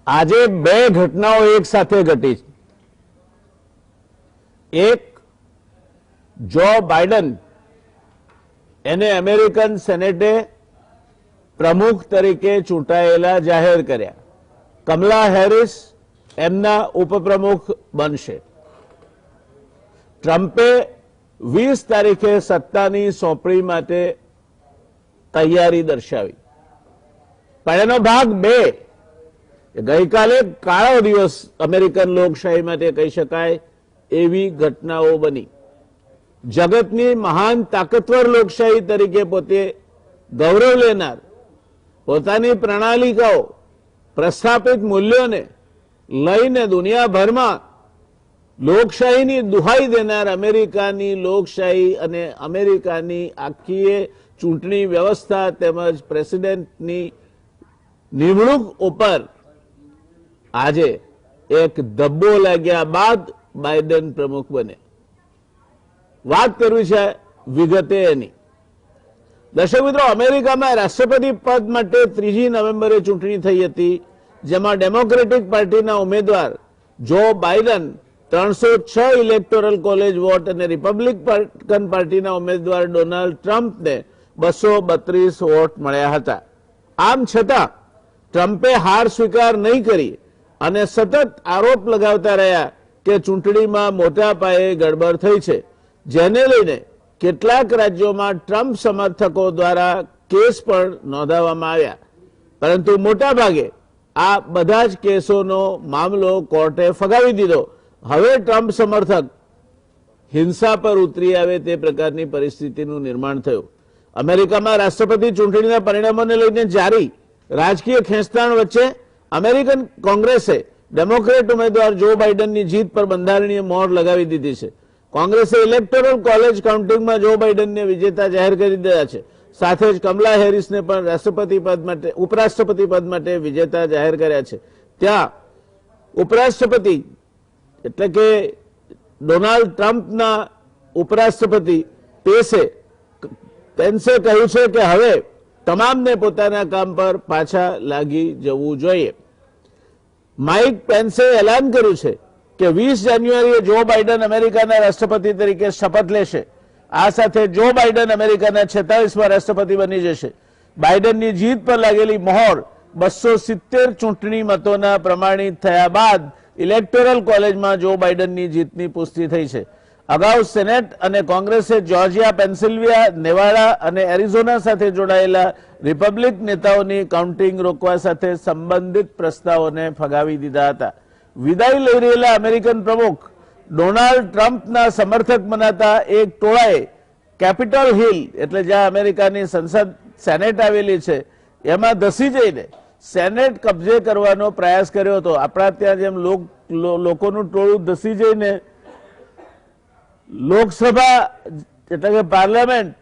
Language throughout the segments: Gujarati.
આજે બે ઘટનાઓ એક સાથે ઘટી છે। એક, જો બાઇડન એને અમેરિકન સેનેટે પ્રમુખ તરીકે ચૂંટાયેલા જાહેર કર્યા, કમલા હેરિસ એમના ઉપપ્રમુખ બનશે। ટ્રમ્પે 20 તારીખે સત્તાની સોંપણી માટે તૈયારી દર્શાવી, પણ એનો ભાગ બે, ગઈકાલે કાળો દિવસ અમેરિકન લોકશાહી માટે કહી શકાય એવી ઘટનાઓ બની। જગતની મહાન તાકતવર લોકશાહી તરીકે પોતે ગૌરવ લેનાર, પોતાની પ્રણાલિકાઓ, પ્રસ્થાપિત મૂલ્યોને લઈને દુનિયાભરમાં લોકશાહીની દુહાઈ દેનાર અમેરિકાની લોકશાહી અને અમેરિકાની આખી ચૂંટણી વ્યવસ્થા તેમજ પ્રેસિડેન્ટની નિમણૂક ઉપર આજે એક ધબ્બો લાગ્યા બાદ બાઇડન પ્રમુખ બને। વાત કરવી છે વિગતે એની। દર્શક મિત્રો, અમેરિકામાં રાષ્ટ્રપતિ પદ માટે 3 નવેમ્બરે ચૂંટણી થઈ હતી, જેમાં ડેમોક્રેટિક પાર્ટીના ઉમેદવાર Joe Biden 306 electoral college vote અને રિપબ્લિકન પાર્ટીના ઉમેદવાર ડોનાલ્ડ ટ્રમ્પને 232 વોટ મળ્યા હતા। આમ છતાં ટ્રમ્પે હાર સ્વીકાર નહીં કરી અને સતત આરોપ લગાવતા રહ્યા કે ચૂંટણીમાં મોટા પાયે ગડબડ થઈ છે, જેને લઈને કેટલાક રાજ્યોમાં ટ્રમ્પ સમર્થકો દ્વારા કેસ પણ નોંધાવવામાં આવ્યા, પરંતુ મોટા ભાગે આ બધા જ કેસોનો મામલો કોર્ટે ફગાવી દીધો। હવે ટ્રમ્પ સમર્થક હિંસા પર ઉતરી આવે તે પ્રકારની પરિસ્થિતિનું નિર્માણ થયું। અમેરિકામાં રાષ્ટ્રપતિ ચૂંટણીના પરિણામોને લઈને જારી રાજકીય ખેંચતાણ વચ્ચે અમેરિકન કોંગ્રેસે ડેમોક્રેટ ઉમેદવાર જો બાઇડનની જીત પર બંધારણીય મોહર લગાવી દીધી છે। કોંગ્રેસે ઇલેક્ટોરલ કોલેજ કાઉન્ટિંગમાં જો બાઇડનને વિજેતા જાહેર કરી દીધા છે, સાથે જ કમલા હેરિસને પણ ઉપરાષ્ટ્રપતિ પદ માટે વિજેતા જાહેર કર્યા છે। ત્યાં ઉપરાષ્ટ્રપતિ એટલે કે ડોનાલ્ડ ટ્રમ્પના ઉપરાષ્ટ્રપતિ પેન્સે કહ્યું છે કે હવે તમામને પોતાના કામ પર પાછા લાગી જવું જોઈએ। માઇક પેન્સે એલાન કર્યું છે કે 20 જાન્યુઆરીએ જો બાઇડન અમેરિકાના રાષ્ટ્રપતિ તરીકે શપથ લેશે। આ સાથે જો બાઇડન અમેરિકાના 46મા રાષ્ટ્રપતિ બની જશે। બાઇડનની જીત પર લાગેલી મોહર 270 ચૂંટણી મતોના પ્રમાણિત થયા બાદ ઇલેક્ટોરલ કોલેજમાં જો બાઇડનની જીતની પુષ્ટિ થઈ છે। અગાઉ સેનેટ અને કોંગ્રેસે જોર્જિયા, પેન્સિલ્વેનિયા, નેવાડા અને એરિઝોના સાથે જોડાયેલા રિપબ્લિક નેતાઓની કાઉન્ટિંગ રોકવા સાથે સંબંધિત પ્રસ્તાવોને ફગાવી દીધા હતા। વિદાય લઈ રહેલા અમેરિકન પ્રમુખ ડોનાલ્ડ ટ્રમ્પના સમર્થક મનાતા એક ટોળાએ કેપિટલ હિલ એટલે જ્યાં અમેરિકાની સંસદ સેનેટ આવેલી છે એમાં ધસી જઈને સેનેટ કબજે કરવાનો પ્રયાસ કર્યો હતો। આપણા ત્યાં જેમ લોકોનું ટોળું ધસી જઈને લોકસભા એટલે કે પાર્લામેન્ટ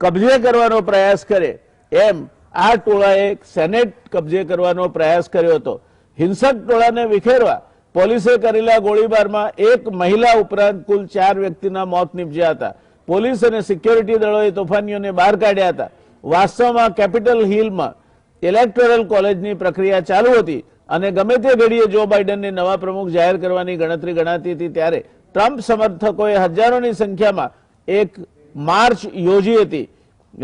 કબજે કરવાનો પ્રયાસ કરે, એમ આ ટોળાએ સેનેટ કબજે કરવાનો પ્રયાસ કર્યો હતો। હિંસક ટોળાને વિખેરવા પોલીસે કરેલા ગોળીબારમાં એક મહિલા ઉપરાંત કુલ 4 વ્યક્તિના મોત નીપજ્યા હતા। પોલીસ અને સિક્યોરિટી દળોએ તોફાનીઓને બહાર કાઢ્યા હતા। વાસ્તવમાં કેપિટલ હિલમાં ઇલેક્ટોરલ કોલેજની પ્રક્રિયા ચાલુ હતી અને ગમે તે ઘડીએ જો બાઇડનને નવા પ્રમુખ જાહેર કરવાની ગણતરી ગણાતી હતી, ત્યારે ટ્રમ્પ સમર્થકોએ હજારોની સંખ્યામાં એક માર્ચ યોજી હતી,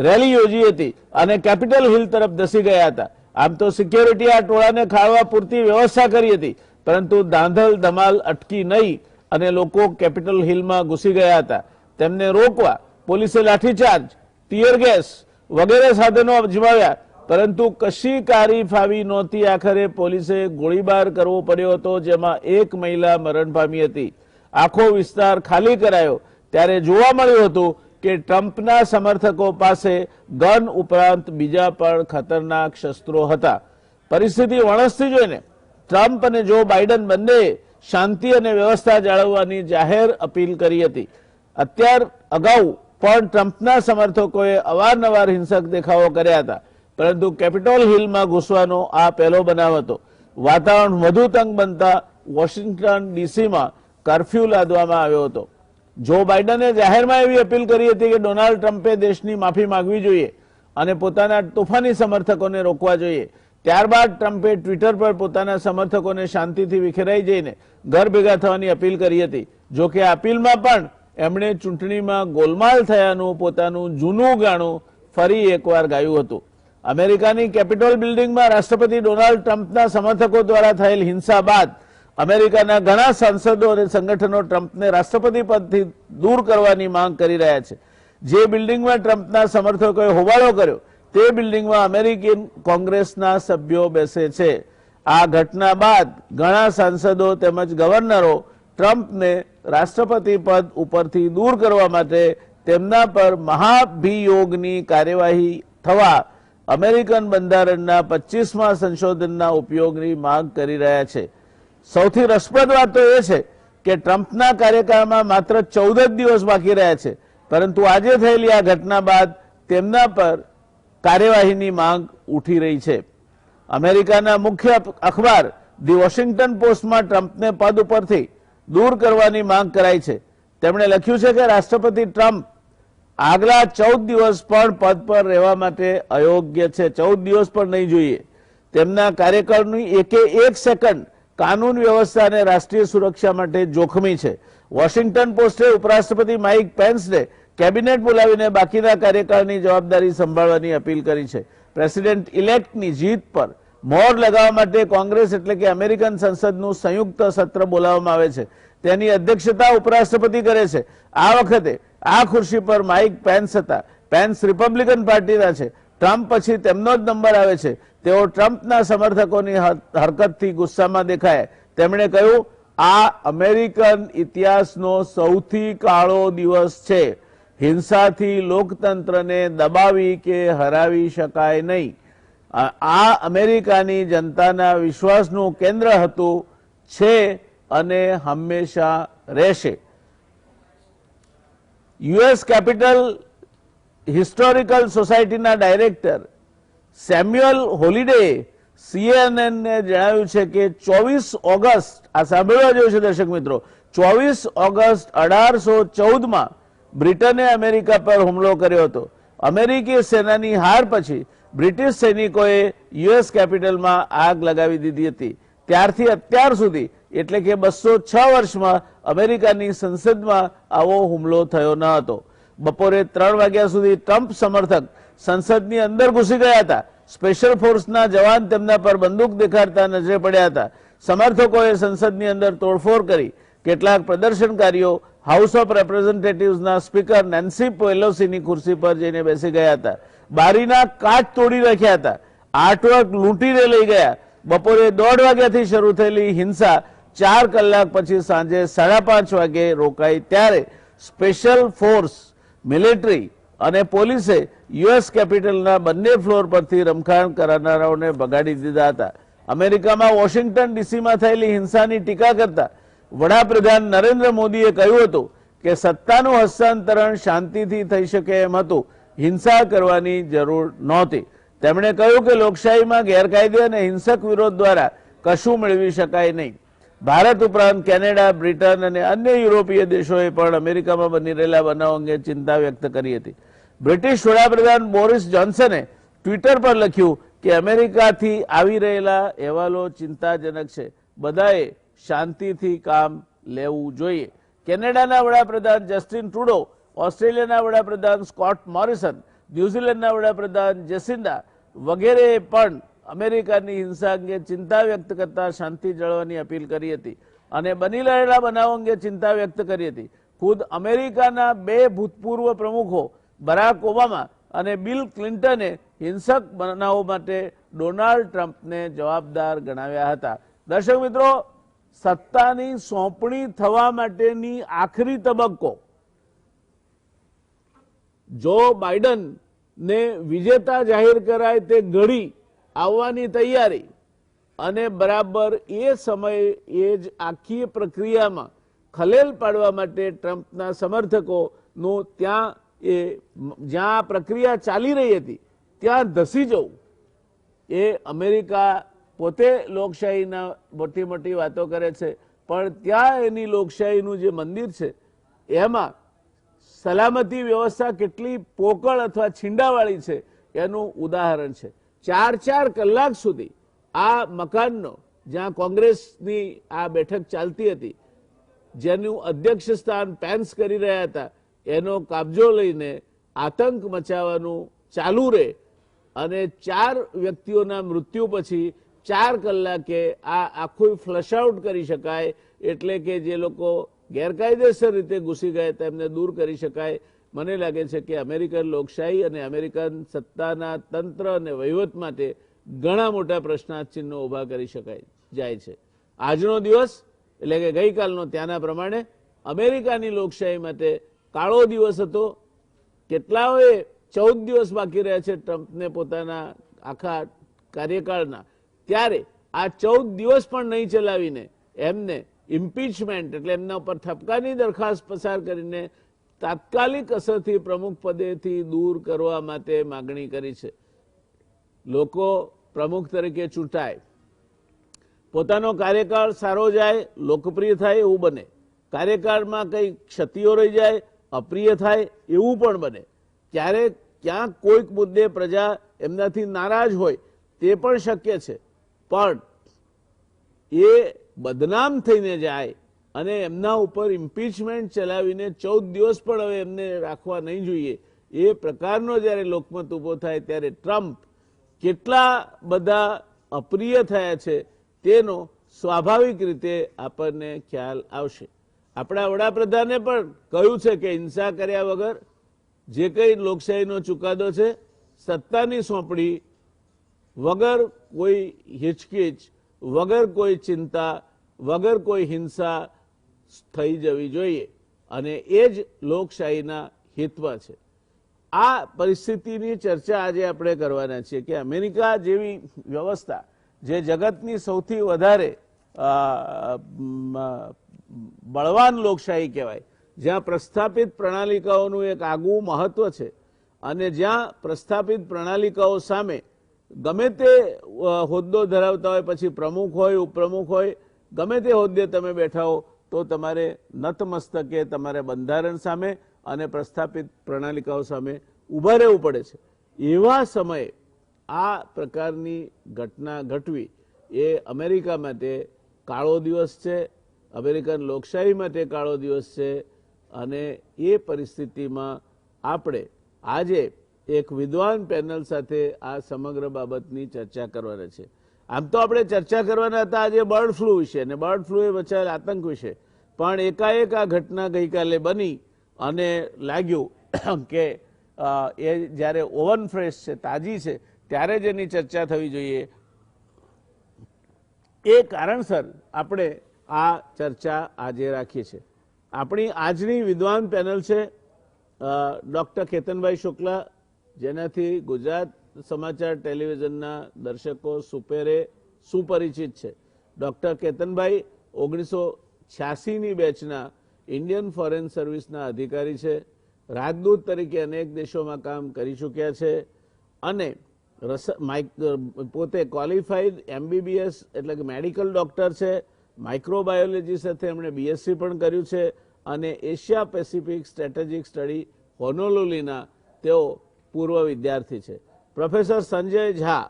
રેલી યોજી હતી અને કેપિટલ હિલ તરફ ધસી ગયા હતા। આમ તો સિક્યોરિટી આ ટોળાને ખાળવા પૂરતી વ્યવસ્થા કરી હતી, પરંતુ ધાંધલ ધમાલ અટકી નહીં અને લોકો કેપિટલ હિલમાં ઘૂસી ગયા હતા। તેમને રોકવા પોલીસે લાઠીચાર્જ, ટીયર ગેસ વગેરે સાધનો અજમાવ્યા, પરંતુ કશી કારી ફાવી નહોતી। આખરે પોલીસે ગોળીબાર કરવો પડ્યો હતો, જેમાં એક મહિલા મરણ પામી હતી। આખો વિસ્તાર ખાલી કરાયો ત્યારે જોવા મળ્યું હતું કે ટ્રમ્પના સમર્થકો પાસે ગન ઉપરાંત બીજા પણ ખતરનાક શસ્ત્રો હતા। પરિસ્થિતિ વણસતી જોઈને ટ્રમ્પ અને જો બાઇડન બંને શાંતિ અને વ્યવસ્થા જાળવવાની જાહેર અપીલ કરી હતી। અગાઉ પણ ટ્રમ્પના સમર્થકોએ અવારનવાર હિંસક દેખાવો કર્યા હતા, પરંતુ કેપિટોલ હિલમાં ઘૂસવાનો આ પહેલો બનાવ હતો। વાતાવરણ વધુ તંગ બનતા વોશિંગ્ટન ડીસીમાં કર્ફ્યુ લાદવામાં આવ્યો હતો। જો બાઇડને જાહેરમાં એવી અપીલ કરી હતી કે ડોનાલ્ડ ટ્રમ્પે દેશની માફી માંગવી જોઈએ અને પોતાના તોફાની સમર્થકોને રોકવા જોઈએ। ત્યારબાદ ટ્રમ્પે ટ્વિટર પર પોતાના સમર્થકોને શાંતિથી વિખેરાઈ જઈને ઘર ભેગા થવાની અપીલ કરી હતી. જો કે આ અપીલમાં પણ એમણે ચૂંટણીમાં ગોલમાલ થયાનું પોતાનું જૂનું ગાણું ફરી એકવાર ગાયું હતું. અમેરિકાની કેપિટોલ બિલ્ડિંગમાં રાષ્ટ્રપતિ ડોનાલ્ડ ટ્રમ્પના સમર્થકો દ્વારા થયેલ હિંસા બાદ અમેરિકાના ઘણા સાંસદો અને સંગઠનો ટ્રમ્પને રાષ્ટ્રપતિ પદથી દૂર કરવાની માંગ કરી રહ્યા છે. જે બિલ્ડિંગમાં ટ્રમ્પના સમર્થકોએ હોબાળો કર્યો તે બિલ્ડિંગમાં અમેરિકન કોંગ્રેસના સભ્યો બેસે છે. આ ઘટના બાદ ઘણા સાંસદો તેમજ ગવર્નરો ટ્રમ્પને રાષ્ટ્રપતિ પદ ઉપરથી દૂર કરવા માટે તેમના પર મહાભિયોગની કાર્યવાહી થવા અમેરિકન બંધારણના 25મા સંશોધનના ઉપયોગની માંગ કરી રહ્યા છે. સૌથી રસપ્રદ વાત તો એ છે કે ટ્રમ્પના કાર્યકાળમાં માત્ર 14 જ દિવસ બાકી રહ્યા છે, પરંતુ આજે થયેલી આ ઘટના બાદ તેમના પર કાર્યવાહીની માંગ ઉઠી રહી છે. અમેરિકાના મુખ્ય અખબાર ધી વોશિંગ્ટન પોસ્ટમાં ટ્રમ્પને પદ ઉપરથી દૂર કરવાની માંગ કરાઈ છે. તેમણે લખ્યું છે કે રાષ્ટ્રપતિ ટ્રમ્પ આગલા 14 દિવસ પણ પદ પર રહેવા માટે અયોગ્ય છે. 14 દિવસ પણ નહીં જોઈએ. તેમના કાર્યકાળની એકે એક સેકન્ડ કાનૂન વ્યવસ્થા અને રાષ્ટ્રીય સુરક્ષા માટે જોખમી છે. વોશિંગ્ટન પોસ્ટે ઉપરાષ્ટ્રપતિ માઇક પેન્સને કેબિનેટ બોલાવીને બાકીના કાર્યકાળની જવાબદારી સંભાળવાની અપીલ કરી છે. પ્રેસિડેન્ટ ઇલેક્ટની જીત પર મોહર લગાવવા માટે કોંગ્રેસ એટલે કે અમેરિકન સંસદનું સંયુક્ત સત્ર બોલાવવામાં આવે છે. તેની અધ્યક્ષતા ઉપરાષ્ટ્રપતિ કરે છે. આ વખતે આ ખુરશી પર માઇક પેન્સ હતા. પેન્સ રિપબ્લિકન પાર્ટીના છે. ટ્રમ્પ પછી તેમનો જ નંબર આવે છે. તેઓ ટ્રમ્પના સમર્થકોની હરકતથી ગુસ્સામાં દેખાયા. તેમણે કહ્યું, આ અમેરિકન ઇતિહાસનો સૌથી કાળો દિવસ છે. હિંસાથી લોકતંત્રને દબાવી કે હરાવી શકાય નહીં. આ અમેરિકાની જનતાના વિશ્વાસનું કેન્દ્ર હતું, છે અને હંમેશા રહેશે. યુએસ કેપિટલ હિસ્ટોરિકલ સોસાયટીના ડાયરેક્ટર સેમ્યુઅલ હોલિડેએ સીએનએનને જણાવ્યું છે કે 24 ઓગસ્ટ, આ સાંભળવા જેવું છે દર્શક મિત્રો, 24 ઓગસ્ટ 1814માં બ્રિટને અમેરિકા પર હુમલો કર્યો હતો. અમેરિકી સેનાની હાર પછી બ્રિટિશ સૈનિકોએ યુએસ કેપિટલમાં આગ લગાવી દીધી હતી. ત્યારથી અત્યાર સુધી એટલે કે 206 વર્ષમાં અમેરિકાની સંસદમાં આવો હુમલો થયો ન હતો. બપોરે 3 વાગ્યા સુધી ટ્રમ્પ સમર્થક સંસદની અંદર ઘૂસી ગયા હતા. સ્પેશિયલ ફોર્સના જવાન તેમના પર બંદૂક દેખાડતા નજરે પડ્યા હતા. સમર્થકોએ સંસદની અંદર તોડફોડ કરી. કેટલાક પ્રદર્શનકારીઓ હાઉસ ઓફ રેપ્રેઝેન્ટેટિવ્સના સ્પીકર નેન્સી પેલોસીની ખુરશી પર જઈને બેસી ગયા હતા. બારીના કાચ તોડી નાખ્યા હતા. આર્ટવર્ક લૂંટીને લઈ ગયા. બપોરે 1:30 વાગ્યાથી શરૂ થયેલી હિંસા 4 કલાક પછી સાંજે 5:30 વાગે રોકાઈ. ત્યારે સ્પેશિયલ ફોર્સ, મિલિટરી અને પોલીસે યુએસ કેપિટલના બંને ફ્લોર પરથી રમખાણ કરનારાઓને ભગાડી દીધા હતા. અમેરિકામાં વોશિંગ્ટન ડીસીમાં થયેલી હિંસાની ટીકા કરતા વડાપ્રધાન નરેન્દ્ર મોદીએ કહ્યું હતું કે સત્તાનું હસ્તાંતરણ શાંતિથી થઈ શકે એમ હતું, હિંસા કરવાની જરૂર નહોતી. તેમણે કહ્યું કે લોકશાહીમાં ગેરકાયદે અને હિંસક વિરોધ દ્વારા કશું મેળવી શકાય નહીં. ભારત ઉપરાંત કેનેડા, બ્રિટન અને અન્ય યુરોપીય દેશોએ પણ અમેરિકામાં બની રહેલા બનાવ અંગે ચિંતા વ્યક્ત કરી હતી. બ્રિટિશ વડાપ્રધાન બોરિસ જોન્સને ટ્વિટર પર લખ્યું કે અમેરિકાથી આવી રહેલા અહેવાલો ચિંતાજનક છે. બધાએ શાંતિથી કામ લેવું જોઈએ. કેનેડાના વડાપ્રધાન જસ્ટિન ટ્રુડો, ઓસ્ટ્રેલિયાના વડાપ્રધાન સ્કોટ મોરિસન, ન્યુઝીલેન્ડના વડાપ્રધાન જેસિન્ડા વગેરેએ પણ અમેરિકાની હિંસા અંગે ચિંતા વ્યક્ત કરતા શાંતિ જાળવવાની અપીલ કરી હતી અને બની રહેલા બનાવ અંગે ચિંતા વ્યક્ત કરી હતી. ખુદ અમેરિકાના 2 ભૂતપૂર્વ પ્રમુખો બરાક ઓબામા અને બિલ ક્લિન્ટને હિંસક બનાવો માટે ડોનાલ્ડ ટ્રમ્પને જવાબદાર ગણાવ્યા હતા. દર્શક મિત્રો, સત્તાની સોંપણી થવા માટેની આખરી તબક્કો જો બાઇડન ને વિજેતા જાહેર કરાય તે ઘડી આવવાની તૈયારી અને બરાબર એ સમયે એ જ આખી પ્રક્રિયામાં ખલેલ પાડવા માટે ટ્રમ્પના સમર્થકોનું ત્યાં જ્યાં પ્રક્રિયા ચાલી રહી હતી ત્યાં ધસી જવું, એ અમેરિકા પોતે લોકશાહીના મોટી મોટી વાતો કરે છે, પણ ત્યાં એની લોકશાહીનું જે મંદિર છે એમાં સલામતી વ્યવસ્થા કેટલી પોકળ અથવા છીંડાવાળી છે એનું ઉદાહરણ છે. 4 કલાક સુધી આ મકાનનો, જ્યાં કોંગ્રેસની આ બેઠક ચાલતી હતી, જેનું અધ્યક્ષ સ્થાન પેન્સ કરી રહ્યા હતા, એનો કબજો લઈને આતંક મચાવવાનું ચાલુ રહે અને 4 વ્યક્તિઓના મૃત્યુ પછી 4 કલાકે આ આખું ફ્લશ આઉટ કરી શકાય, એટલે કે જે લોકો ગેરકાયદેસર રીતે ઘૂસી ગયા તેમને દૂર કરી શકાય. મને લાગે છે કે અમેરિકન લોકશાહી અને અમેરિકન સત્તાના તંત્ર અને વહીવટ માટે ઘણા મોટા પ્રશ્નાર્થચિહ્નો ઊભા કરી શકાય જાય છે. આજનો દિવસ એટલે કે ગઈકાલનો ત્યાંના પ્રમાણે અમેરિકાની લોકશાહી માટે કાળો દિવસ હતો. કેટલાઓએ 14 દિવસ બાકી રહ્યા છે ટ્રમ્પને પોતાના આખા કાર્યકાળના, ત્યારે આ 14 દિવસ પણ નહીં ચલાવીને એમને ઇમ્પીચમેન્ટ એટલે એમના ઉપર ઠપકાની દરખાસ્ત પસાર કરીને તાત્કાલિક અસરથી પ્રમુખ પદેથી દૂર કરવા માટે માગણી કરી છે. લોકો પ્રમુખ તરીકે ચૂંટાય, પોતાનો કાર્યકાળ સારો જાય, લોકપ્રિય થાય એવું બને, કાર્યકાળમાં કઈ ક્ષતિઓ રહી જાય, અપ્રિય થાય એવું પણ બને, ક્યારેક ક્યાંક કોઈક મુદ્દે પ્રજા એમનાથી નારાજ હોય તે પણ શક્ય છે, પણ એ બદનામ થઈને જાય અને એમના ઉપર ઇમ્પીચમેન્ટ ચલાવીને 14 દિવસ પણ હવે એમને રાખવા નહીં જોઈએ, એ પ્રકારનો જ્યારે લોકમત ઉભો થાય ત્યારે ટ્રમ્પ કેટલા બધા અપ્રિય થયા છે તેનો સ્વાભાવિક રીતે આપણને ખ્યાલ આવશે. આપણા વડાપ્રધાને પણ કહ્યું છે કે હિંસા કર્યા વગર જે કંઈ લોકશાહીનો ચુકાદો છે, સત્તાની સોંપણી વગર કોઈ હિચકિચ, વગર કોઈ ચિંતા, વગર કોઈ હિંસા થઈ જવી જોઈએ અને એ જ લોકશાહીના હિતમાં છે. આ પરિસ્થિતિની ચર્ચા આજે આપણે કરવાના છીએ કે અમેરિકા જેવી વ્યવસ્થા, જે જગતની સૌથી વધારે બળવાન લોકશાહી કહેવાય, જ્યાં પ્રસ્થાપિત પ્રણાલિકાઓનું એક આગવું મહત્વ છે અને જ્યાં પ્રસ્થાપિત પ્રણાલિકાઓ સામે ગમે તે હોદ્દો ધરાવતા હોય, પછી પ્રમુખ હોય, ઉપપ્રમુખ હોય, ગમે તે હોદ્દે તમે બેઠા હો તો તમારે નતમસ્તકે તમારે બંધારણ સામે અને પ્રસ્થાપિત પ્રણાલિકાઓ સામે ઊભા રહેવું પડે છે. એવા સમયે આ પ્રકારની ઘટના ઘટવી એ અમેરિકા માટે કાળો દિવસ છે, અમેરિકન લોકશાહી માટે કાળો દિવસ છે અને એ પરિસ્થિતિમાં આપણે આજે એક વિદ્વાન પેનલ સાથે આ સમગ્ર બાબતની ચર્ચા કરવાના છે. આમ તો આપણે ચર્ચા કરવાના હતા આજે બર્ડ ફ્લૂ વિશે અને બર્ડ ફ્લૂએ બચાવેલ આતંક વિશે, પણ એકાએક આ ઘટના ગઈકાલે બની અને લાગ્યું કે એ જ્યારે ઓવન ફ્રેશ છે, તાજી છે, ત્યારે જ એની ચર્ચા થવી જોઈએ. એ કારણસર આપણે આ ચર્ચા આજે રાખીએ છીએ. આપણી આજની વિદ્વાન પેનલ છે ડૉક્ટર કેતનભાઈ શુક્લા, જેનાથી ગુજરાત સમાચાર ટેલિવિઝનના દર્શકો સુપરિચિત છે. ડૉક્ટર કેતનભાઈ 1986ની બેચના ઇન્ડિયન ફોરેન સર્વિસના અધિકારી છે, રાજદૂત તરીકે અનેક દેશોમાં કામ કરી ચૂક્યા છે અને પોતે ક્વોલિફાઈડ MBBS એટલે કે મેડિકલ ડૉક્ટર છે. માઇક્રોબાયોલોજી સાથે એમણે BSc પણ કર્યું છે અને એશિયા પેસિફિક સ્ટ્રેટેજિક સ્ટડી હોનોલુલુના તેઓ પૂર્વ વિદ્યાર્થી છે. Professor Sanjay Jha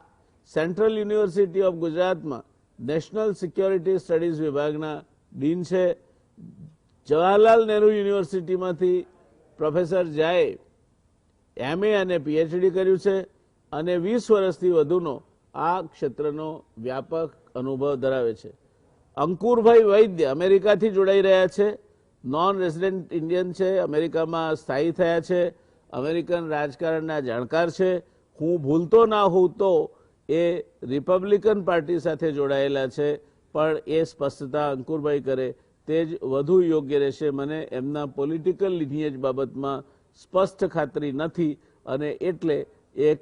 central university of ગુજરાતમાં નેશનલ સિક્યોરિટી સ્ટડીઝ વિભાગના ડીન છે. જવાહરલાલ નહેરુ યુનિવર્સિટીમાંથી પ્રોફેસર ઝાએ MA અને PhD કર્યું છે અને 20 વર્ષથી વધુનો આ ક્ષેત્રનો વ્યાપક અનુભવ ધરાવે છે. અંકુરભાઈ વૈદ્ય અમેરિકાથી જોડાઈ રહ્યા છે, નોન રેસિડેન્ટ ઇન્ડિયન છે, અમેરિકામાં સ્થાયી થયા છે, અમેરિકન રાજકારણના જાણકાર છે. હું ભૂલતો ના હોઉં તો એ રિપબ્લિકન પાર્ટી સાથે જોડાયેલા છે, પણ એ સ્પષ્ટતા અંકુરભાઈ કરે તે જ વધુ યોગ્ય રહેશે. મને એમના પોલિટિકલ લિનિયેજ બાબતમાં સ્પષ્ટ ખાતરી નથી અને એટલે એક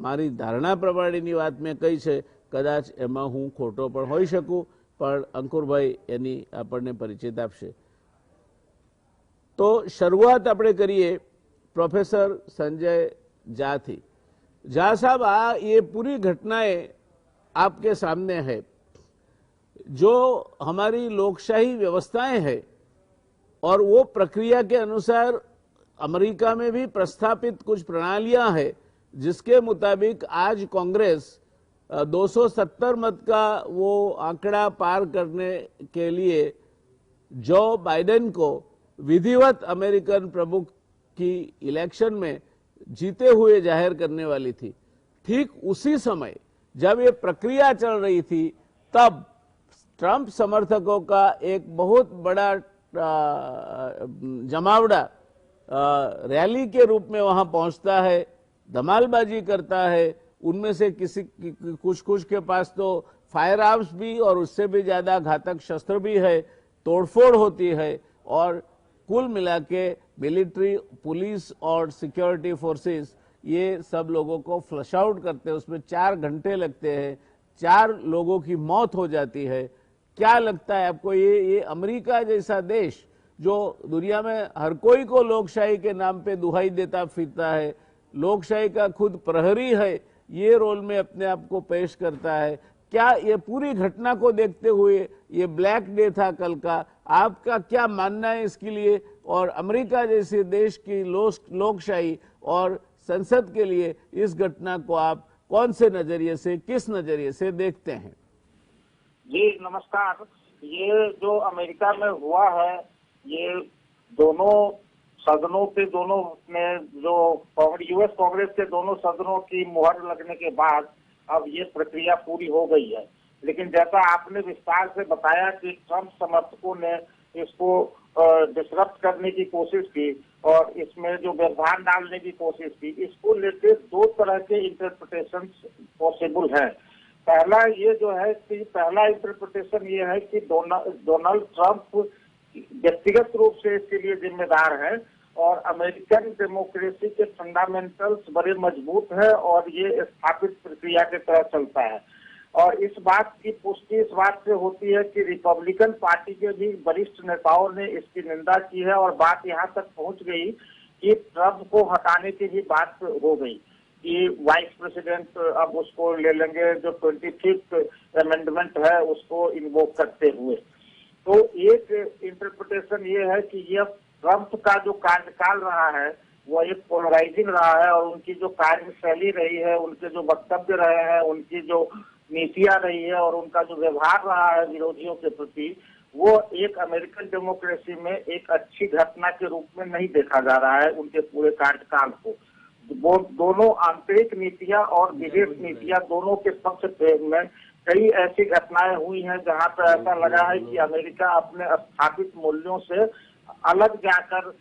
મારી ધારણા પ્રમાણેની વાત મેં કહી છે, કદાચ એમાં હું ખોટો પણ હોઈ શકું, પણ અંકુરભાઈ એની આપણને પરિચિત આપશે. તો શરૂઆત આપણે કરીએ પ્રોફેસર संजय झा थी. झा साहब, ये पूरी घटनाएं आपके सामने है. जो हमारी लोकशाही व्यवस्थाएं हैं और वो प्रक्रिया के अनुसार अमेरिका में भी प्रस्थापित कुछ प्रणालियां हैं जिसके मुताबिक आज कांग्रेस 270 मत का वो आंकड़ा पार करने के लिए जो बाइडेन को विधिवत अमेरिकन प्रमुख की इलेक्शन में जीते हुए जाहिर करने वाली थी। ठीक उसी समय जब ये प्रक्रिया चल रही थी, तब ट्रंप समर्थकों का एक बहुत बड़ा जमावड़ा रैली के रूप में वहां पहुंचता है, धमालबाजी करता है। उनमें से कुछ के पास तो फायर आर्म्स भी और उससे भी ज्यादा घातक शस्त्र भी है, तोड़फोड़ होती है और कुल मिला के मिलिट्री, पुलिस और सिक्योरिटी फोर्सेस ये सब लोगों को फ्लश आउट करते हैं। उसमें 4 घंटे लगते हैं, 4 लोगों की मौत हो जाती है। क्या लगता है आपको, ये अमेरिका जैसा देश जो दुनिया में हर कोई को लोकशाही के नाम पे दुहाई देता फिरता है, लोकशाही का खुद प्रहरी है, ये रोल में अपने आप को पेश करता है, क्या ये पूरी घटना को देखते हुए ये ब्लैक डे था कल का, आपका क्या मानना है इसके लिए? और अमेरिका जैसे देश की लोकशाही और संसद के लिए इस घटना को आप कौन से नजरिए से, किस नजरिए से देखते हैं? जी नमस्कार। ये जो अमेरिका में हुआ है, ये दोनों सदनों के दोनों में जो यूएस कांग्रेस के दोनों सदनों की मुहर लगने के बाद अब ये प्रक्रिया पूरी हो गई है। लेकिन जैसा आपने विस्तार से बताया कि ट्रंप समर्थकों ने इसको डिसरप्ट करने की कोशिश की और इसमें जो व्यवधान डालने की कोशिश की, इसको लेकर 2 तरह के इंटरप्रिटेशन पॉसिबल है। पहला ये जो है कि पहला इंटरप्रिटेशन ये है कि डोनाल्ड ट्रंप व्यक्तिगत रूप से इसके लिए जिम्मेदार है और अमेरिकन डेमोक्रेसी के फंडामेंटल्स बड़े मजबूत है और ये स्थापित प्रक्रिया के तरह चलता है। और इस बात की पुष्टि इस बात से होती है कि रिपब्लिकन पार्टी के भी वरिष्ठ नेताओं ने इसकी निंदा की है और बात यहाँ तक पहुंच गई कि ट्रंप को हटाने की भी बात हो गई कि वाइस प्रेसिडेंट अब उसको ले लेंगे, जो 25th अमेंडमेंट है उसको इन्वोक करते हुए। तो एक इंटरप्रिटेशन ये है कि यह ट्रंप का जो कार्यकाल रहा है वो एक पोलराइजिंग रहा है और उनकी जो कार्यशैली रही है, उनके जो वक्तव्य रहे हैं, उनकी जो नीतियां रही है और उनका जो व्यवहार रहा है विरोधियों के प्रति, वो एक अमेरिकन डेमोक्रेसी में एक अच्छी घटना के रूप में नहीं देखा जा रहा है उनके पूरे कार्यकाल को। वो दोनों आंतरिक नीतियां और विदेश नीतियां दोनों के पक्ष में कई ऐसी घटनाएं हुई हैं जहां पर ऐसा लगा है कि अमेरिका अपने स्थापित मूल्यों से अलग जाकर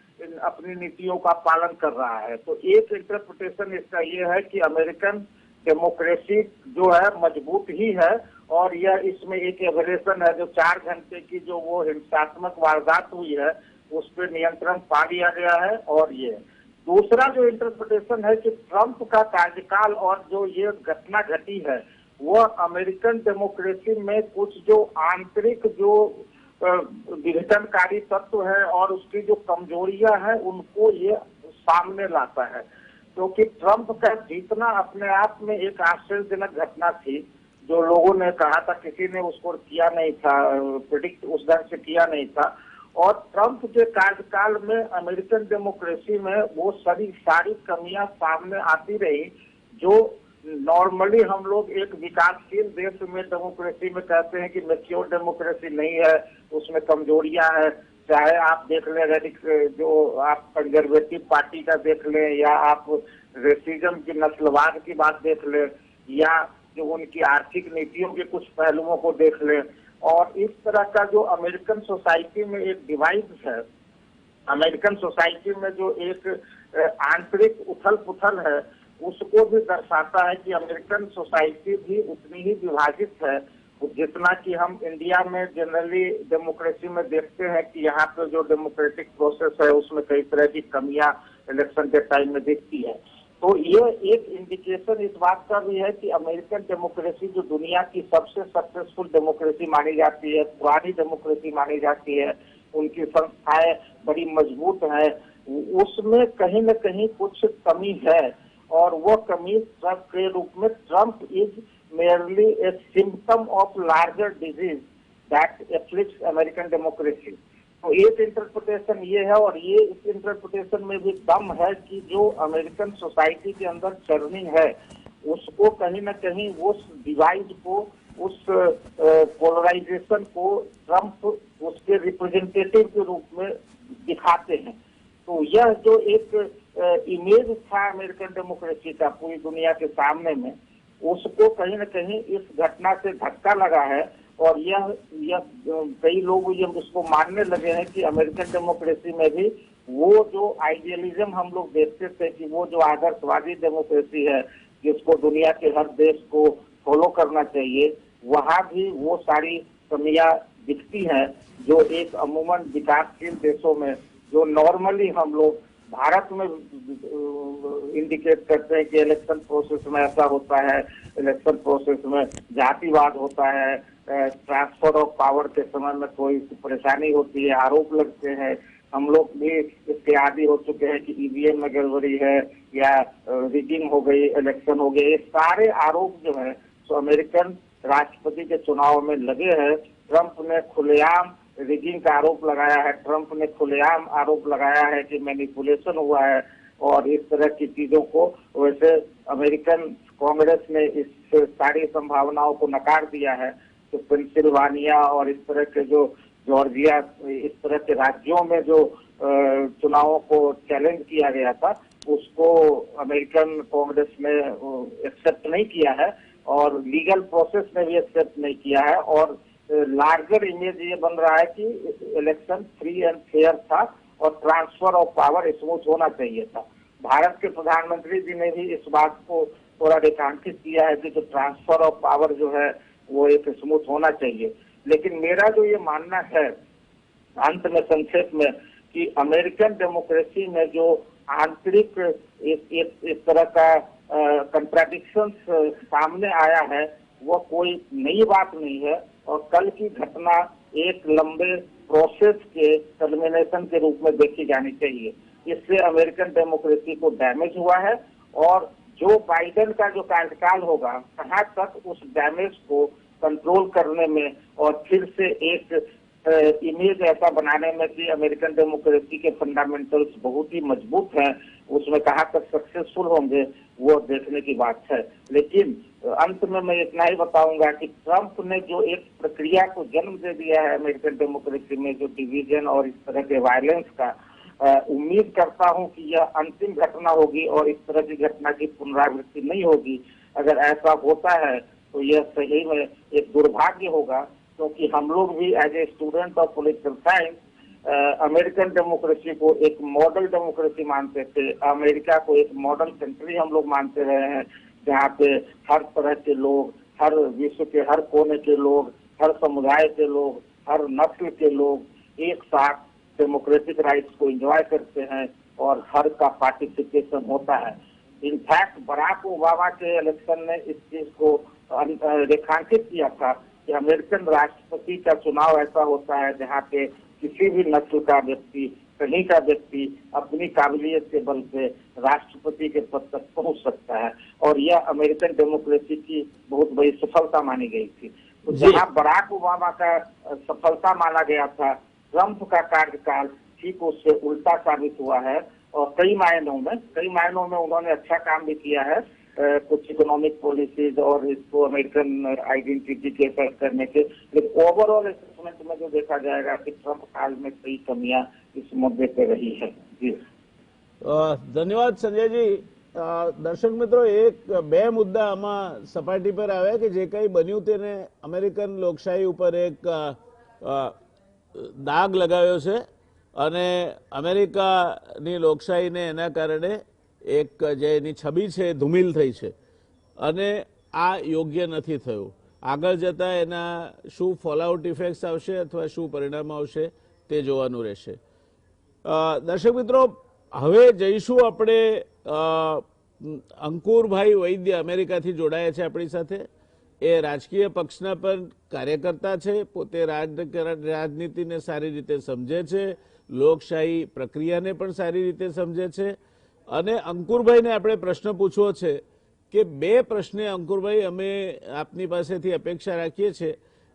अपनी नीतियों का पालन कर रहा है। तो एक इंटरप्रिटेशन इसका ये है कि अमेरिकन डेमोक्रेसी जो है मजबूत ही है और यह इसमें एक एवरेशन है जो 4 घंटे की जो वो हिंसात्मक वारदात हुई है उस पर नियंत्रण पा लिया गया है। और ये दूसरा जो इंटरप्रिटेशन है कि ट्रंप का कार्यकाल और जो ये घटना घटी है वह अमेरिकन डेमोक्रेसी में कुछ जो आंतरिक जो विघटनकारी तत्व है और उसकी जो कमजोरियां हैं उनको ये सामने लाता है। क्योंकि ट्रंप का जीतना अपने आप में एक आश्चर्यजनक घटना थी, जो लोगों ने कहा था, किसी ने उसको किया नहीं था, प्रेडिक्ट उस ढंग से किया नहीं था। और ट्रंप के कार्यकाल में अमेरिकन डेमोक्रेसी में वो सारी कमियां सामने आती रही जो नॉर्मली हम लोग एक विकासशील देश में डेमोक्रेसी में कहते हैं कि मैच्योर डेमोक्रेसी नहीं है, उसमें कमजोरियां हैं। चाहे आप देख लें जो आप कंजर्वेटिव पार्टी का देख लें या आप रेसिज्म की नस्लवाद की बात देख लें या जो उनकी आर्थिक नीतियों के कुछ पहलुओं को देख लें। और इस तरह का जो अमेरिकन सोसाइटी में एक डिवाइड है, अमेरिकन सोसाइटी में जो एक आंतरिक उथल पुथल है, उसको भी दर्शाता है कि अमेरिकन सोसाइटी भी उतनी ही विभाजित है जितना कि हम इंडिया में जनरली डेमोक्रेसी में देखते हैं कि यहाँ पे जो डेमोक्रेटिक प्रोसेस है उसमें कई तरह की कमियां इलेक्शन के टाइम में दिखती है। तो ये एक इंडिकेशन इस बात का भी है कि अमेरिकन डेमोक्रेसी जो दुनिया की सबसे सक्सेसफुल डेमोक्रेसी मानी जाती है, पुरानी डेमोक्रेसी मानी जाती है, उनकी संस्थाएं बड़ी मजबूत है, उसमें कहीं न कहीं कुछ कमी है। और वो कमी ट्रंप के रूप में Trump is merely a symptom of larger disease that afflicts American democracy. तो एक इंटरप्रिटेशन ये है, और ये इस इंटरप्रिटेशन में भी दम है कि जो अमेरिकन सोसाइटी के अंदर चर्निंग है उसको कहीं ना कहीं उस डिवाइड को, उस पोलराइजेशन को ट्रंप उसके रिप्रेजेंटेटिव के रूप में दिखाते हैं। तो यह जो एक इमेज था अमेरिकन डेमोक्रेसी का पूरी दुनिया के सामने में, उसको कहीं ना कहीं इस घटना से धक्का लगा है। और यह कई लोग ये उसको मानने लगे हैं कि अमेरिकन डेमोक्रेसी में भी वो जो आइडियलिज्म हम लोग देखते थे कि वो जो आदर्शवादी डेमोक्रेसी है जिसको दुनिया के हर देश को फॉलो करना चाहिए, वहाँ भी वो सारी कमियां दिखती हैं जो एक अमूमन विकासशील देशों में, जो नॉर्मली हम लोग भारत में इंडिकेट करते हैं कि इलेक्शन प्रोसेस में ऐसा होता है, इलेक्शन प्रोसेस में जातिवाद होता है, ट्रांसफर ऑफ पावर के समय में कोई परेशानी होती है, आरोप लगते हैं। हम लोग भी इसके आदी हो चुके हैं कि ईवीएम में गड़बड़ी है या रिगिंग हो गई, इलेक्शन हो गए, ये सारे आरोप जो है तो अमेरिकन राष्ट्रपति के चुनाव में लगे हैं। ट्रंप ने खुलेआम रिगिंग का आरोप लगाया है, ट्रंप ने खुलेआम आरोप लगाया है कि मैनिपुलेशन हुआ है और इस तरह की चीजों को। वैसे अमेरिकन कांग्रेस ने इस सारी संभावनाओं को नकार दिया है। तो पेंसिल्वानिया और इस तरह के जो जॉर्जिया, इस तरह के राज्यों में जो चुनावों को चैलेंज किया गया था उसको अमेरिकन कांग्रेस ने एक्सेप्ट नहीं किया है और लीगल प्रोसेस में भी एक्सेप्ट नहीं किया है। और लार्जर इमेज ये बन रहा है कि इलेक्शन फ्री एंड फेयर था और ट्रांसफर ऑफ पावर स्मूथ होना चाहिए था। भारत के प्रधानमंत्री जी ने भी इस बात को थोड़ा रेखांकित किया है कि जो ट्रांसफर ऑफ पावर जो है वो एक स्मूथ होना चाहिए। लेकिन मेरा जो ये मानना है अंत में संक्षेप में कि अमेरिकन डेमोक्रेसी में जो आंतरिक इस तरह का कंट्राडिक्शन सामने आया है वो कोई नई बात नहीं है और कल की घटना एक लंबे प्रोसेस के कल्मिनेशन के रूप में देखी जानी चाहिए। इससे अमेरिकन डेमोक्रेसी को डैमेज हुआ है और जो बाइडेन का जो कार्यकाल होगा कहाँ तक उस डैमेज को कंट्रोल करने में और फिर से एक इमेज ऐसा बनाने में कि अमेरिकन डेमोक्रेसी के फंडामेंटल्स बहुत ही मजबूत हैं, उसमें कहाँ तक सक्सेसफुल होंगे वो देखने की बात है। लेकिन अंत में मैं इतना ही बताऊंगा कि ट्रंप ने जो एक प्रक्रिया को जन्म दे दिया है अमेरिकन डेमोक्रेसी में, जो डिवीजन और इस तरह के वायलेंस का, उम्मीद करता हूं कि यह अंतिम घटना होगी और इस तरह की घटना की पुनरावृत्ति नहीं होगी। अगर ऐसा होता है तो यह सही में एक दुर्भाग्य होगा, क्योंकि हम लोग भी as a student of political science American democracy को एक मॉडल डेमोक्रेसी मानते थे, अमेरिका को एक मॉडल कंट्री हम लोग मानते रहे हैं, जहाँ पे हर तरह के लोग, हर विश्व के हर कोने के लोग, हर समुदाय के लोग, हर नस्ल के लोग एक साथ डेमोक्रेटिक राइट्स को एंजॉय करते हैं और हर का पार्टिसिपेशन होता है। इनफैक्ट बराक ओबामा के इलेक्शन ने इस चीज को रेखांकित किया था कि अमेरिकन राष्ट्रपति का चुनाव ऐसा होता है जहाँ पे किसी भी नस्ल का व्यक्ति, कहीं का व्यक्ति अपनी काबिलियत के बल पे राष्ट्रपति के पद तक पहुंच सकता है और यह अमेरिकन डेमोक्रेसी की बहुत बड़ी सफलता मानी गई थी। तो जहाँ बराक ओबामा का सफलता माना गया था, ट्रंप का कार्यकाल ठीक उससे उल्टा साबित हुआ है और कई मायनों में उन्होंने अच्छा काम भी किया है, कुछ इकोनॉमिक पॉलिसीज और इसको अमेरिकन आइडेंटिटी के सेट करने के। लेकिन ओवरऑल असेसमेंट में जो देखा जाएगा कि ट्रंप काल में कई कमियां इस मुद्दे पे रही है। जी धन्यवाद संजय जी। દર્શક મિત્રો, એક બે મુદ્દા આમાં સપાટી પર આવ્યા કે જે કંઈ બન્યું તેને અમેરિકન લોકશાહી ઉપર એક દાગ લગાવ્યો છે અને અમેરિકાની લોકશાહીને એના કારણે એક જે એની છબી છે એ ધૂમિલ થઈ છે અને આ યોગ્ય નથી થયું। આગળ જતા એના શું ફોલઆઉટ ઇફેક્ટ્સ આવશે અથવા શું પરિણામ આવશે તે જોવાનું રહેશે। દર્શક મિત્રો, હવે જઈશું આપણે અંકુરભાઈ વૈદ્ય અમેરિકાથી જોડાયા છે આપણી સાથે। એ રાજકીય પક્ષના પણ કાર્યકર્તા છે, પોતે રાજનીતિને સારી રીતે સમજે છે, લોકશાહી પ્રક્રિયાને પણ સારી રીતે સમજે છે અને અંકુરભાઈને આપણે પ્રશ્ન પૂછવો છે કે બે પ્રશ્ને અંકુરભાઈ અમે આપની પાસેથી અપેક્ષા રાખીએ છીએ।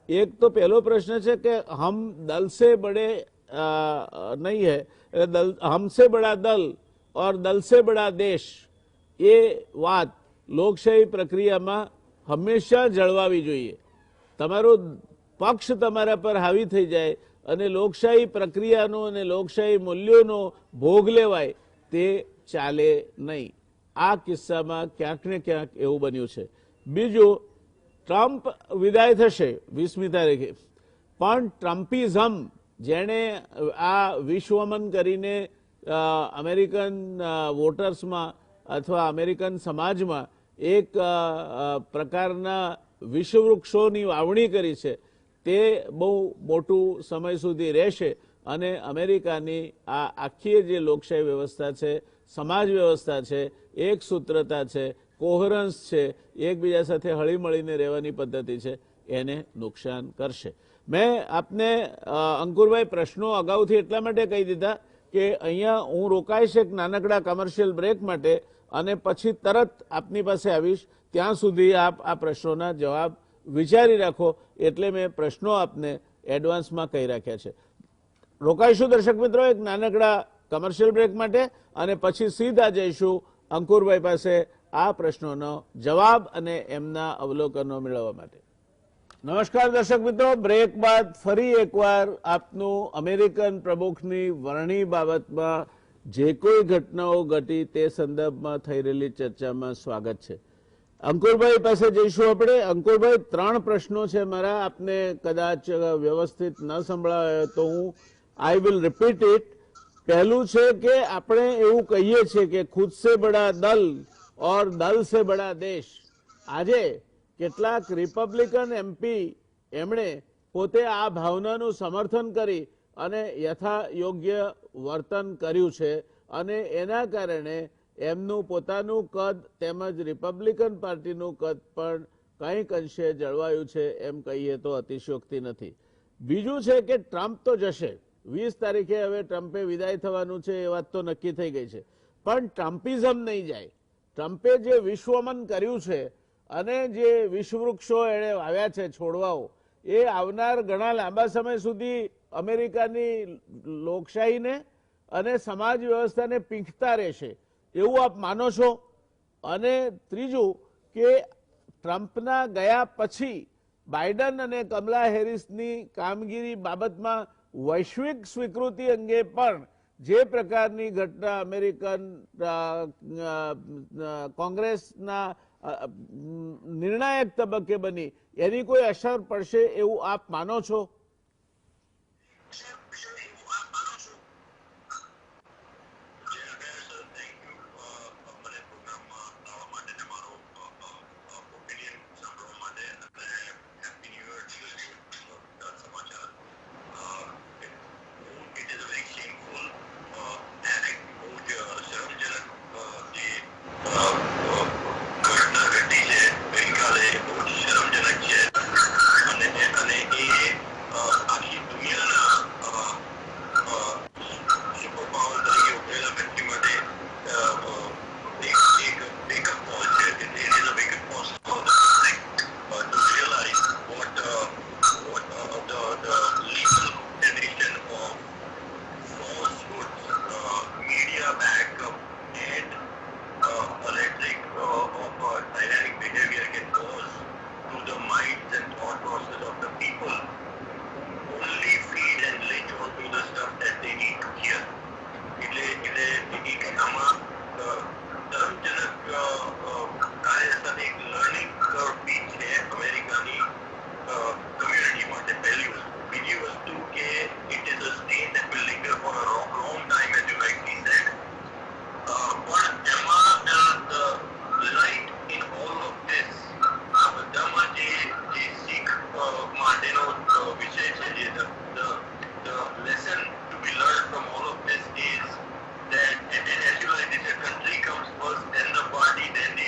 એક તો પહેલો પ્રશ્ન છે કે હમ દલ સે બડે नहीं है। हमसे बड़ा दल और दल से बड़ा देश એ વાત લોકશાહી પ્રક્રિયામાં હંમેશા જળવાવી જોઈએ। તમારો પક્ષ તમારા પર હાવી થઈ જાય અને લોકશાહી પ્રક્રિયાનો અને લોકશાહી મૂલ્યોનો ભોગ લેવાય તે ચાલે નહીં। આ કિસ્સામાં ક્યાંક ને ક્યાંક એવું બન્યું છે। બીજું, ટ્રમ્પ વિદાય થશે 20મી તારીખે, પણ ટ્રમ્પિઝમ જેણે આ વિશ્વમન કરીને અમેરિકન વોટર્સમાં અથવા અમેરિકન સમાજમાં એક પ્રકારના વિષવવૃક્ષોની વાવણી કરી છે તે બહુ મોટું સમય સુધી રહેશે અને અમેરિકાની આ આખી જે લોકશાહી વ્યવસ્થા છે, સમાજ વ્યવસ્થા છે, એક સૂત્રતા છે, કોહરન્સ છે, એકબીજા સાથે હળીમળીને રહેવાની પદ્ધતિ છે, એને નુકસાન કરશે। મેં આપને અંકુરભાઈ પ્રશ્નો અગાઉથી એટલા માટે કહી દીધા કે અહીંયા હું રોકાઈશ એક નાનકડા કમર્શિયલ બ્રેક માટે અને પછી તરત આપની પાસે આવીશ। ત્યાં સુધી આપ આ પ્રશ્નોના જવાબ વિચારી રાખો, એટલે મેં પ્રશ્નો આપને એડવાન્સમાં કહી રાખ્યા છે। રોકાઈશું દર્શક મિત્રો એક નાનકડા કમર્શિયલ બ્રેક માટે અને પછી સીધા જઈશું અંકુરભાઈ પાસે આ પ્રશ્નોનો જવાબ અને એમના અવલોકનો મેળવવા માટે। નમસ્કાર દર્શક મિત્રો, બ્રેક બાદ ફરી એકવાર આપનું અમેરિકન પ્રમુખની વરણી બાબતમાં જે કોઈ ઘટનાઓ ઘટી તે સંદર્ભમાં થઈ રહેલી ચર્ચામાં સ્વાગત છે। અંકુરભાઈ પાસે જઈશું આપણે। અંકુરભાઈ, 3 પ્રશ્નો છે મારા, આપને કદાચ વ્યવસ્થિત ન સંભળાયો તો હું આઈ વિલ રિપીટ ઇટ। પહેલું છે કે આપણે એવું કહીએ છીએ કે ખુદ સે બડા દલ और दल से बड़ा देश। આજે કેટલાક રિપબ્લિકન એમપી એમણે પોતે આ ભાવનાનું સમર્થન કરી અને યથાયોગ્ય વર્તન કર્યું છે અને એના કારણે એમનું પોતાનું કદ તેમજ રિપબ્લિકન પાર્ટીનું કદ પણ કંઈક અંશે જળવાયું છે એમ કહીએ તો અતિશયોક્તિ નથી। બીજું છે કે ટ્રમ્પ તો જશે, 20 તારીખે હવે ટ્રમ્પે વિદાય થવાનું છે એ વાત તો નક્કી થઈ ગઈ છે, પણ ટ્રમ્પિઝમ નહીં જાય। ટ્રમ્પે જે વિશ્વમન કર્યું છે અને જે વિષવવૃક્ષો એણે વાવ્યા છે, છોડવાઓ, એ આવનાર ઘણા લાંબા સમય સુધી અમેરિકાની લોકશાહીને અને સમાજ વ્યવસ્થાને પીંખતા રહેશે એવું આપ માનો છો? અને ત્રીજું કે ટ્રમ્પના ગયા પછી બાઇડન અને કમલા હેરિસની કામગીરી બાબતમાં વૈશ્વિક સ્વીકૃતિ અંગે પણ જે પ્રકારની ઘટના અમેરિકન કોંગ્રેસના નિર્ણાયક તબક્કે બની એની કોઈ અસર પડશે એવું આપ માનો છો? Then as you like, this country comes first, then the party, then the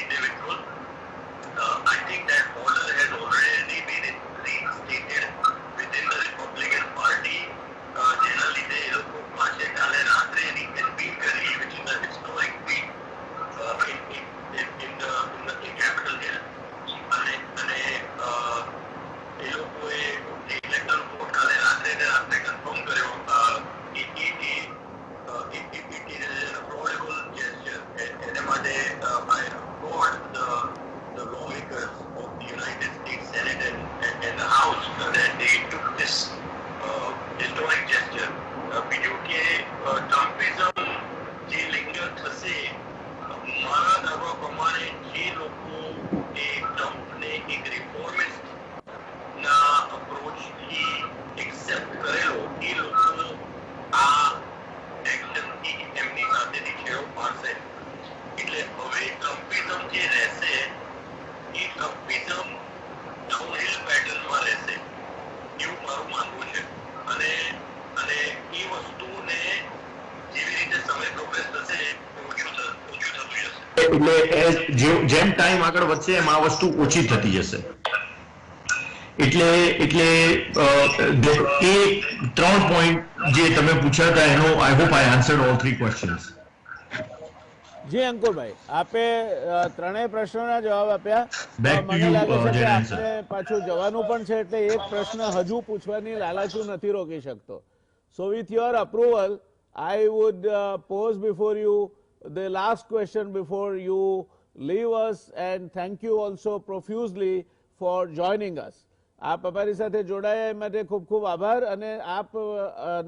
સાથેની ખેડો મારશે. એટલે હવે ટ્રમ્પિઝમ જે રહેશે એ ટ્રમ્પિઝમ ડાઉનહિલ પેટર્નમાં રહેશે એવું મારું માનવું છે. અને અને એ વસ્તુને જેવી રીતે સમય પ્રોગ્રેસ થશે ઓછું થતું જશે. એટલે જેમ ટાઈમ આગળ વધશે એમ આ વસ્તુ ઓછી થતી જશે. એટલે એ 3 પોઈન્ટ જે તમે પૂછ્યા હતા એનો I hope I answered all 3 questions. જી અંકુરભાઈ, આપે ત્રણેય પ્રશ્નોના જવાબ આપ્યા. Back to મને you, લાગે છે કે Jayant sir. આપણે પાછું જવાનું પણ છે, એટલે એક પ્રશ્ન હજુ પૂછવાની લાલચું નથી રોકી શકતો. So with your approval, I would pose before you the last question before you leave us, and thank you also profusely for joining us. આપ અમારી સાથે જોડાયા એ માટે ખૂબ ખૂબ આભાર. અને આપ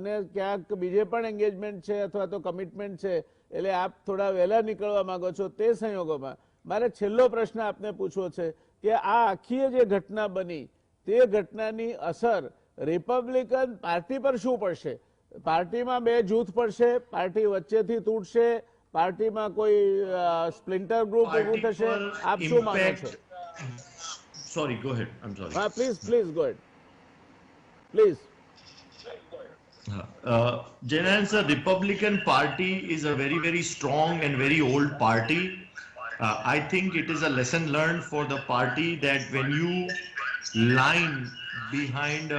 ને ક્યાંક બીજે પણ એન્ગેજમેન્ટ છે અથવા તો કમિટમેન્ટ છે, એટલે આપ થોડા વહેલા નીકળવા માંગો છો. તે સંયોગોમાં મારે છેલ્લો પ્રશ્ન આપને પૂછવો છે કે આ આખી જે ઘટના બની તે ઘટનાની અસર રિપબ્લિકન પાર્ટી પર શું પડશે? પાર્ટીમાં બે જૂથ પડશે, પાર્ટી વચ્ચેથી તૂટશે, પાર્ટીમાં કોઈ સ્પ્લિન્ટર ગ્રુપ ઊભું થશે, આપ શું માનો છો? Sorry, go ahead. I'm sorry. Please go ahead. Please. Jayant sir, Republican Party is a very, very strong and very old party. I think it is a lesson learned for the party that when you line behind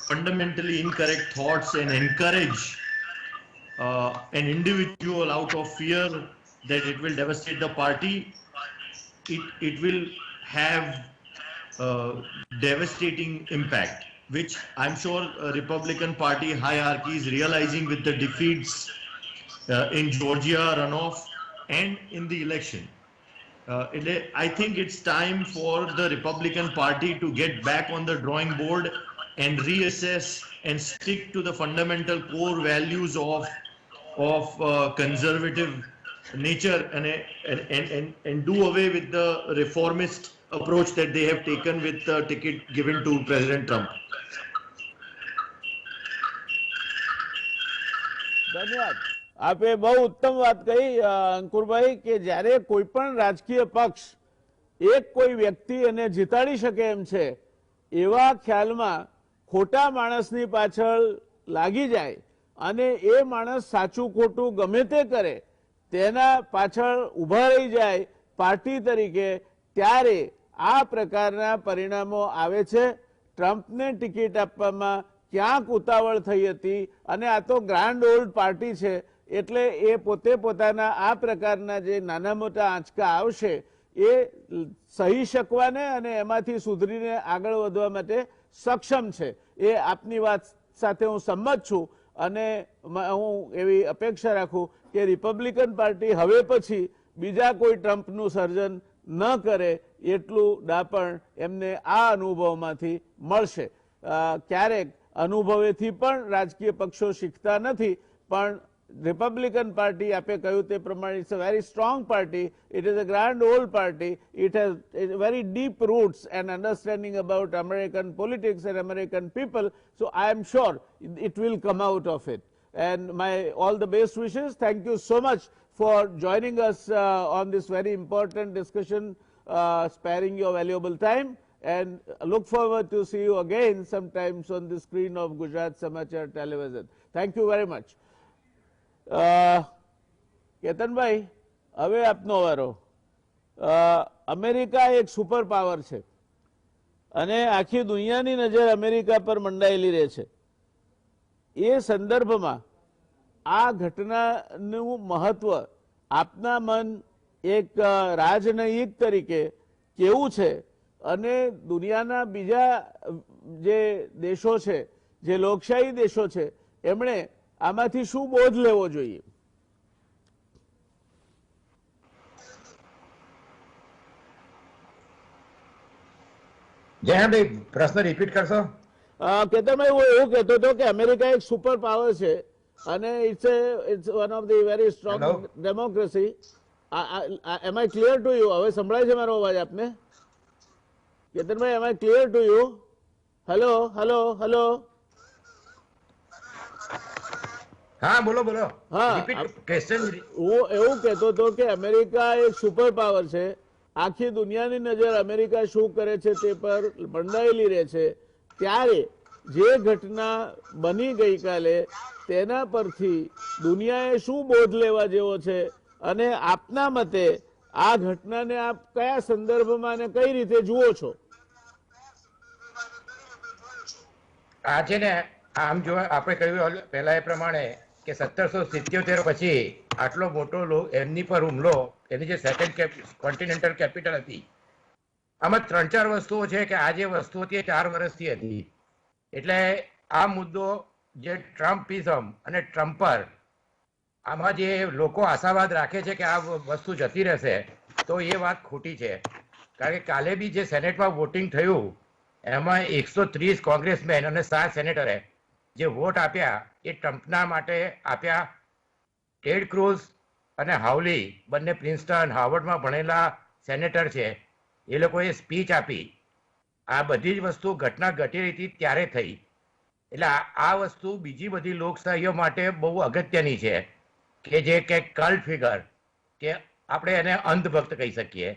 fundamentally incorrect thoughts and encourage an individual out of fear that it will devastate the party, it will have devastating impact, which I'm sure Republican Party hierarchy is realizing with the defeats in Georgia runoff and in the election. I think it's time for the Republican Party to get back on the drawing board and reassess and stick to the fundamental core values of conservative nature and do away with the reformist approach that they have taken with the ticket given to President Trump. ધન્યવાદ. આપે બહુ ઉત્તમ વાત કહી અંકુરભાઈ કે જ્યારે કોઈ પણ રાજકીય પક્ષ એક કોઈ વ્યક્તિ એને જીતાડી શકે એમ છે એવા ખ્યાલમાં ખોટા માણસની પાછળ લાગી જાય અને એ માણસ સાચું ખોટું ગમે તે કરે તેના પાછળ ઊભા રહી જાય પાર્ટી તરીકે, ત્યારે આ પ્રકારના પરિણામો આવે છે. ટ્રમ્પને ટિકિટ આપવામાં ક્યાંક ઉતાવળ થઈ હતી અને આ તો ગ્રાન્ડ ઓલ્ડ પાર્ટી છે, એટલે એ પોતે પોતાના આ પ્રકારના જે નાના મોટા આંચકા આવશે એ સહી શકવાને અને એમાંથી સુધરીને આગળ વધવા માટે સક્ષમ છે. એ આપની વાત સાથે હું સંમત છું અને હું એવી અપેક્ષા રાખું કે રિપબ્લિકન પાર્ટી હવે પછી બીજા કોઈ ટ્રમ્પનું સર્જન ન કરે એટલું ડાપણ એમને આ અનુભવમાંથી મળશે. ક્યારેક અનુભવેથી પણ રાજકીય પક્ષો શીખતા નથી, પણ રિપબ્લિકન પાર્ટી આપે કહ્યું તે પ્રમાણે it's a very strong party, it is a grand old party, it has very deep roots and understanding about American politics and American people. So I am sure it will come out of it. And my all the best wishes. Thank you so much for joining us on this very important discussion, sparing your valuable time, and look forward to see you again sometimes on the screen of Gujarat Samachar television. Thank you very much. કેતનભાઈ, હવે આપનો વારો. અમેરિકા એક સુપર પાવર છે અને આખી દુનિયાની નજર અમેરિકા પર મંડાયેલી રહે છે. એ સંદર્ભમાં આ ઘટનાનું મહત્વ આપના મન એક રાજનયિક તરીકે કેવું છે અને દુનિયાના બીજા જે દેશો છે, જે લોકશાહી દેશો છે, એમણે આમાંથી શું બોધ લેવો જોઈએ? જયંતભાઈ, પ્રશ્ન રિપીટ કરશો? કેતનભાઈ, હું એવું કહેતો હતો કે અમેરિકા એક સુપર પાવર છે અને it's one of the very strong democracy. Am I clear to you? હવે સંભળાય છે મારો અવાજ આપને? કેતનભાઈ, am I clear to you? Hello hello hello હા બોલો બોલો, હા, રિપીટ ક્વેશ્ચન. હું એવું કહેતો હતો કે અમેરિકા એક સુપર પાવર છે. આખી દુનિયાની નજર અમેરિકા શું કરે છે તે પર મંડાયેલી રહે છે. ત્યારે જે ઘટના બની ગઈકાલે તેના પરથી દુનિયાએ શું બોધ લેવા જેવો છે, અને આપના મતે આ ઘટનાને આપ કયા સંદર્ભમાં અને કઈ રીતે જુઓ છો? આ છે ને, આમ જો આપણે કહ્યું પહેલા એ પ્રમાણે કે 1777 પછી આટલો મોટો એમની પર હુમલો, એની જે સેકન્ડ કોન્ટિનેન્ટલ કેપિટલ હતી, આમાં 3-4 વસ્તુઓ છે કે આ જે વસ્તુઓ હતી 4 વર્ષથી હતી. એટલે આ મુદ્દો જે ટ્રમ્પિઝમ અને ટ્રમ્પર, આમાં જે લોકો આશાવાદ રાખે છે કે આ વસ્તુ જતી રહેશે, તો એ વાત ખોટી છે. કારણ કે કાલે બી જે સેનેટમાં વોટિંગ થયું એમાં 130 કોંગ્રેસમેન અને 7 સેનેટરે જે વોટ આપ્યા એ ટ્રમ્પના માટે આપ્યા. ટેડ ક્રુઝ અને હાઉલી બંને પ્રિન્સ્ટન હાર્વર્ડમાં ભણેલા સેનેટર છે, એ લોકોએ સ્પીચ આપી. આ બધી જ વસ્તુ ઘટના ઘટી હતી ત્યારે થઈ. એટલે આ વસ્તુ બીજી બધી લોકશાહીઓ માટે બહુ અગત્યની છે કે જે કે કલ્ટ ફિગર, કે આપણે એને અંધભક્ત કહી શકીએ.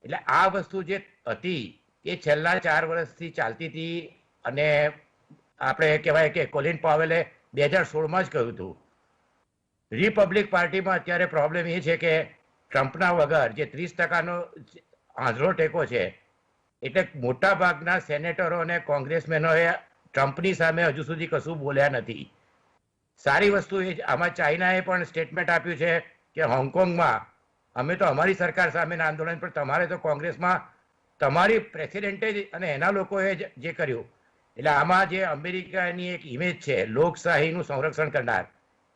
એટલે આ વસ્તુ જે હતી એ છેલ્લા 4 વર્ષથી ચાલતી હતી. અને આપણે કહેવાય કે કોલિન પાવેલે 2016માં જ કહ્યું હતું. રિપબ્લિક પાર્ટીમાં અત્યારે પ્રોબ્લેમ એ છે કે ટ્રમ્પના વગર જે 30%નો આંધળો ટેકો છે, એટલે મોટા ભાગના સેનેટરો અને કોંગ્રેસમેનોએ ટ્રમ્પની સામે હજુ સુધી કશું બોલ્યા નથી. સારી વસ્તુ એ આમાં ચાઇનાએ પણ સ્ટેટમેન્ટ આપ્યું છે કે હોંગકોંગમાં અમે તો અમારી સરકાર સામેના આંદોલન, પણ તમારે તો કોંગ્રેસમાં તમારી પ્રેસિડેન્ટે અને એના લોકોએ જે કર્યું. એટલે આમાં જે અમેરિકાની એક ઇમેજ છે લોકશાહીનું સંરક્ષણ કરનાર,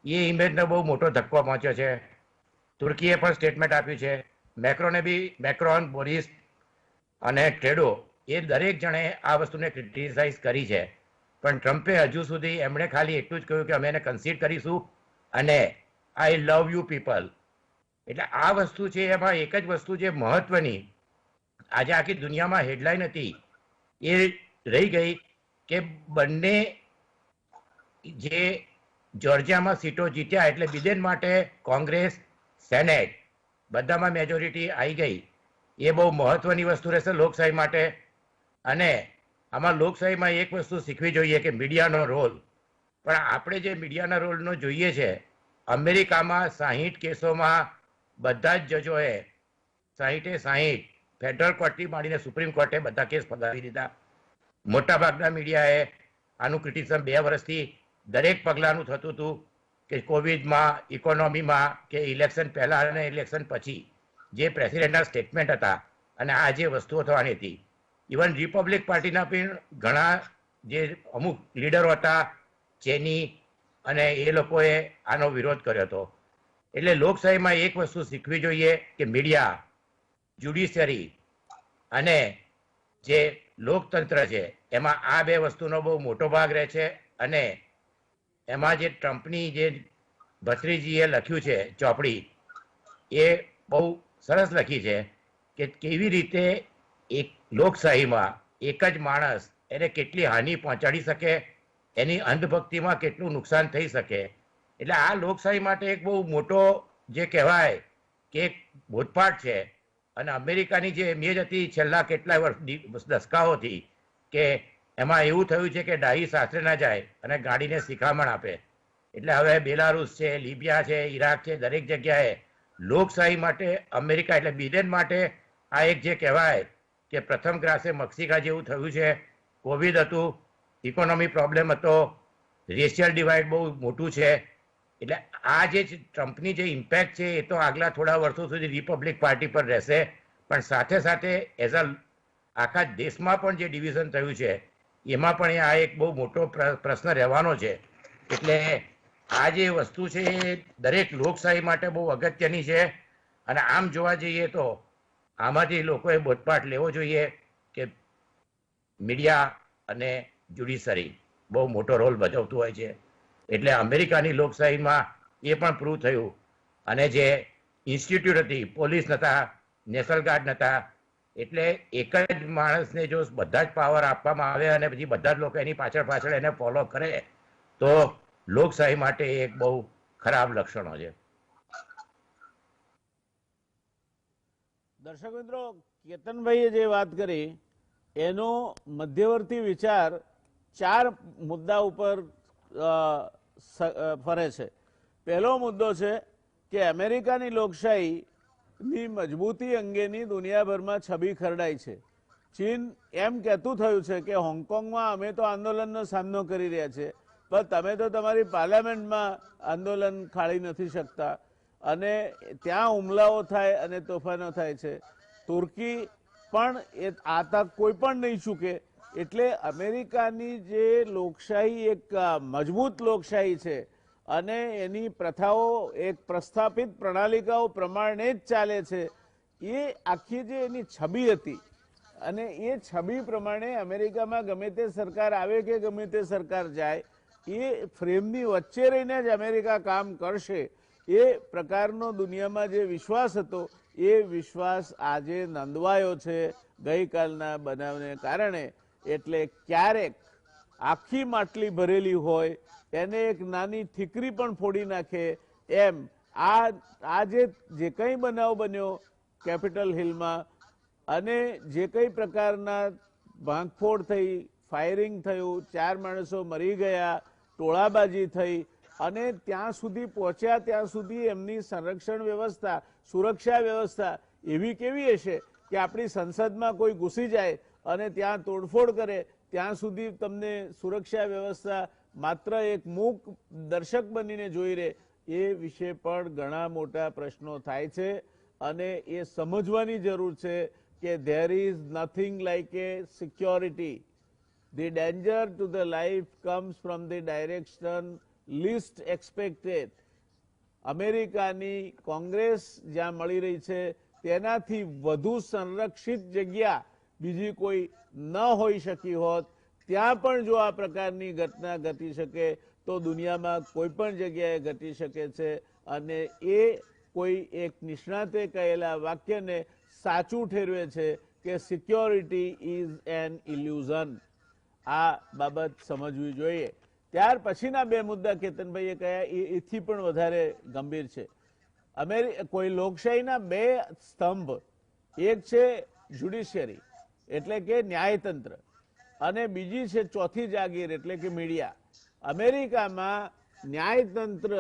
એ ઇમેજને બહુ મોટો ધક્કો પહોંચ્યો છે. તુર્કીએ પણ સ્ટેટમેન્ટ આપ્યું છે. મેક્રોન, બોરિસ અને ટ્રેડો, એ દરેક જણે આ વસ્તુને ક્રિટિસાઇઝ કરી છે. પણ ટ્રમ્પે હજુ સુધી એમણે ખાલી એટલું જ કહ્યું કે અમે એને કન્સીડ કરીશું અને આઈ લવ યુ પીપલ. એટલે આ વસ્તુ છે. એમાં એક જ વસ્તુ જે મહત્વની આજે આખી દુનિયામાં હેડલાઇન હતી એ રહી ગઈ કે બંને જે જોર્જિયામાં સીટો જીત્યા, એટલે બિડેન માટે કોંગ્રેસ, સેનેટ બધામાં મેજોરિટી આવી ગઈ. એ બહુ મહત્વની વસ્તુ રહેશે લોકશાહી માટે. અને આમાં લોકશાહીમાં એક વસ્તુ શીખવી જોઈએ કે મીડિયાનો રોલ. પણ આપણે જે મીડિયાના રોલનો જોઈએ છે, અમેરિકામાં 60 કેસોમાં બધા જ જજોએ 60 ફેડરલ કોર્ટથી માંડીને સુપ્રીમ કોર્ટે બધા કેસ ફગાવી દીધા. મોટાભાગના મીડિયાએ આનું ક્રિટિસિઝમ 2 વર્ષથી દરેક પગલાંનું થતું હતું કે કોવિડમાં, ઇકોનોમીમાં, કે ઇલેક્શન પહેલાં અને ઇલેક્શન પછી જે પ્રેસિડેન્ટના સ્ટેટમેન્ટ હતા અને આ જે વસ્તુઓ થવાની હતી. ઇવન રિપબ્લિક પાર્ટીના પણ ઘણા જે અમુક લીડરો હતા, ચેની, અને એ લોકોએ આનો વિરોધ કર્યો હતો. એટલે લોકશાહીમાં એક વસ્તુ શીખવી જોઈએ કે મીડિયા, જ્યુડિશિયરી અને જે લોકતંત્ર છે એમાં આ 2 વસ્તુનો બહુ મોટો ભાગ રહે છે. અને એમાં જે ટ્રમ્પની જે ભત્રીજીએ લખ્યું છે ચોપડી, એ બહુ સરસ લખી છે કે કેવી રીતે એક લોકશાહીમાં એક જ માણસ એને કેટલી હાનિ પહોંચાડી શકે, એની અંધભક્તિમાં કેટલું નુકસાન થઈ શકે. એટલે આ લોકશાહી માટે એક બહુ મોટો જે કહેવાય કે એક બોધપાઠ છે. અને અમેરિકાની જે ઇમેજ હતી છેલ્લા કેટલાય દસકાઓથી, કે એમાં એવું થયું છે કે ડાહી સાસરે ના જાય અને ગાડીને શિખામણ આપે. એટલે હવે બેલારુસ છે, લિબિયા છે, ઈરાક છે, દરેક જગ્યાએ લોકશાહી માટે અમેરિકા, એટલે બિડેન માટે આ એક જે કહેવાય કે પ્રથમ ગ્રાસે મક્ષિકા જેવું થયું છે. કોવિડ હતું, ઇકોનોમી પ્રોબ્લેમ હતો, રેશિયલ ડિવાઇડ બહુ મોટું છે. એટલે આ જે ટ્રમ્પની જે ઇમ્પેક્ટ છે એ તો આગલા થોડા વર્ષો સુધી રિપબ્લિક પાર્ટી પર રહેશે. પણ સાથે સાથે એઝ આખા દેશમાં પણ જે ડિવિઝન થયું છે એમાં પણ આ એક બહુ મોટો પ્રશ્ન રહેવાનો છે. એટલે આ જે વસ્તુ છે એ દરેક લોકશાહી માટે બહુ અગત્યની છે. અને આમ જોવા જઈએ તો આમાંથી લોકોએ બોધપાઠ લેવો જોઈએ કે મીડિયા અને જ્યુડિશરી બહુ મોટો રોલ ભજવતું હોય છે. એટલે અમેરિકાની લોકશાહીમાં એ પણ પ્રૂવ થયું. અને જે ઇન્સ્ટિટ્યૂટ હતી, પોલીસ નહોતા, નેશનલ ગાર્ડ નહોતા, એટલે એક જ માણસને જો બધા જ પાવર આપવામાં આવે અને પછી બધા જ લોકો એની પાછળ એને ફોલો કરે, તો લોકશાહી માટે એ એક બહુ ખરાબ લક્ષણો છે. દર્શક મિત્રો, કેતનભાઈએ જે વાત કરી એનો મધ્યવર્તી વિચાર 4 મુદ્દા ઉપર ફરે છે. પહેલો મુદ્દો છે કે અમેરિકાની લોકશાહીની મજબૂતી અંગેની દુનિયાભરમાં છબી ખરડાઈ છે. ચીન એમ કહેતું થયું છે કે હોંગકોંગમાં અમે તો આંદોલનનો સામનો કરી રહ્યા છીએ, પણ તમે તો તમારી પાર્લામેન્ટમાં આંદોલન ખાળી નથી શકતા અને ત્યાં હુમલાઓ થાય અને તોફાનો થાય છે. તુર્કી પણ એ આ કોઈ પણ નહીં ચૂકે. એટલે અમેરિકાની જે લોકશાહી એક મજબૂત લોકશાહી છે અને એની પ્રથાઓ એક પ્રસ્થાપિત પ્રણાલિકાઓ પ્રમાણે જ ચાલે છે, એ આખી જે એની છબી હતી અને એ છબી પ્રમાણે અમેરિકામાં ગમે તે સરકાર આવે કે ગમે તે સરકાર જાય, એ ફ્રેમની વચ્ચે રહીને જ અમેરિકા કામ કરશે. એ પ્રકારનો દુનિયામાં જે વિશ્વાસ હતો એ વિશ્વાસ આજે નંદવાયો છે ગઈકાલના બનાવને કારણે. એટલે ક્યારેક આખી માટલી ભરેલી હોય એને એક નાની ઠીકરી પણ ફોડી નાખે એમ આ જે કંઈ બનાવ બન્યો કેપિટલ હિલમાં અને જે કંઈ પ્રકારના ભાંગફોડ થઈ, ફાયરિંગ થયું, 4 માણસો મરી ગયા, ટોળાબાજી થઈ અને ત્યાં સુધી પહોંચ્યા ત્યાં સુધી એમની સંરક્ષણ વ્યવસ્થા, સુરક્ષા વ્યવસ્થા એવી કેવી હશે કે આપણી સંસદમાં કોઈ ઘૂસી જાય અને ત્યાં તોડફોડ કરે, ત્યાં સુધી તમને સુરક્ષા વ્યવસ્થા માત્ર એક મૂક દર્શક બનીને જોઈ રહે. એ વિશે પણ ઘણા મોટા પ્રશ્નો થાય છે અને એ સમજવાની જરૂર છે કે there is nothing like a security. The danger to the life comes from the direction least expected. અમેરિકાની કોંગ્રેસ જ્યાં મળી રહી છે તેનાથી વધુ સંરક્ષિત જગ્યા બીજી કોઈ ન હોઈ શકી હોત. ત્યાં પણ જો આ પ્રકારની ઘટના ઘટી શકે તો દુનિયામાં કોઈ પણ જગ્યાએ ઘટી શકે છે અને એ કોઈ એક નિષ્ણાતે કહેલા વાક્યને સાચું ઠેરવે છે કે સિક્યોરિટી ઇઝ એન ઇલ્યુઝન. આ બાબત સમજવી જોઈએ. ત્યાર પછીના 2 મુદ્દા કેતનભાઈએ કહ્યા એથી પણ વધારે ગંભીર છે. કોઈ લોકશાહીના 2 સ્તંભ, એક છે જ્યુડિશિયરી એટલે કે ન્યાયતંત્ર અને બીજી છે ચોથી જાગીર એટલે કે મીડિયા. અમેરિકામાં ન્યાયતંત્ર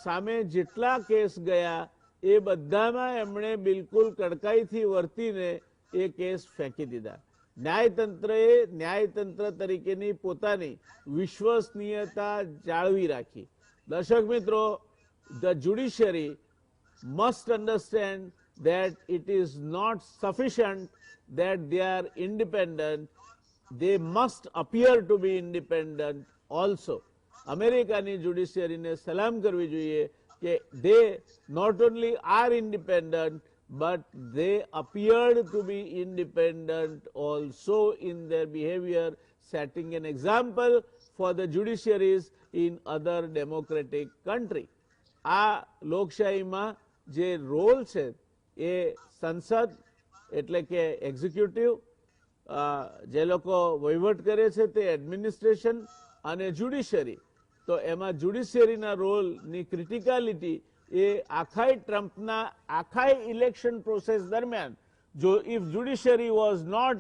સામે જેટલા કેસ ગયા એ બધામાં એમણે બિલકુલ કડકાઈથી વર્તીને એ કેસ ફેંકી દીધા. ન્યાયતંત્રએ ન્યાયતંત્ર તરીકેની પોતાની વિશ્વસનીયતા જાળવી રાખી. દર્શક મિત્રો, the judiciary must understand that it is not sufficient that they are independent, they must appear to be independent also. અમેરિકાની જ્યુડિશિયરીને સલામ કરવી જોઈએ કે they not only are independent but they appeared to be independent also in their behavior, setting an example for the judiciaries in other democratic country. આ લોકશાહીમાં જે રોલ છે એ સંસદ એટલે કે એક્ઝિક્યુટિવ, જે લોકો વહીવટ કરે છે તે એડમિનિસ્ટ્રેશન અને જ્યુડિશિયરી. તો એમાં જ્યુડિશિયરીના રોલની ક્રિટિકાલિટી એ આખાય ટ્રમ્પના આખાય ઇલેક્શન પ્રોસેસ દરમિયાન જો if judiciary was not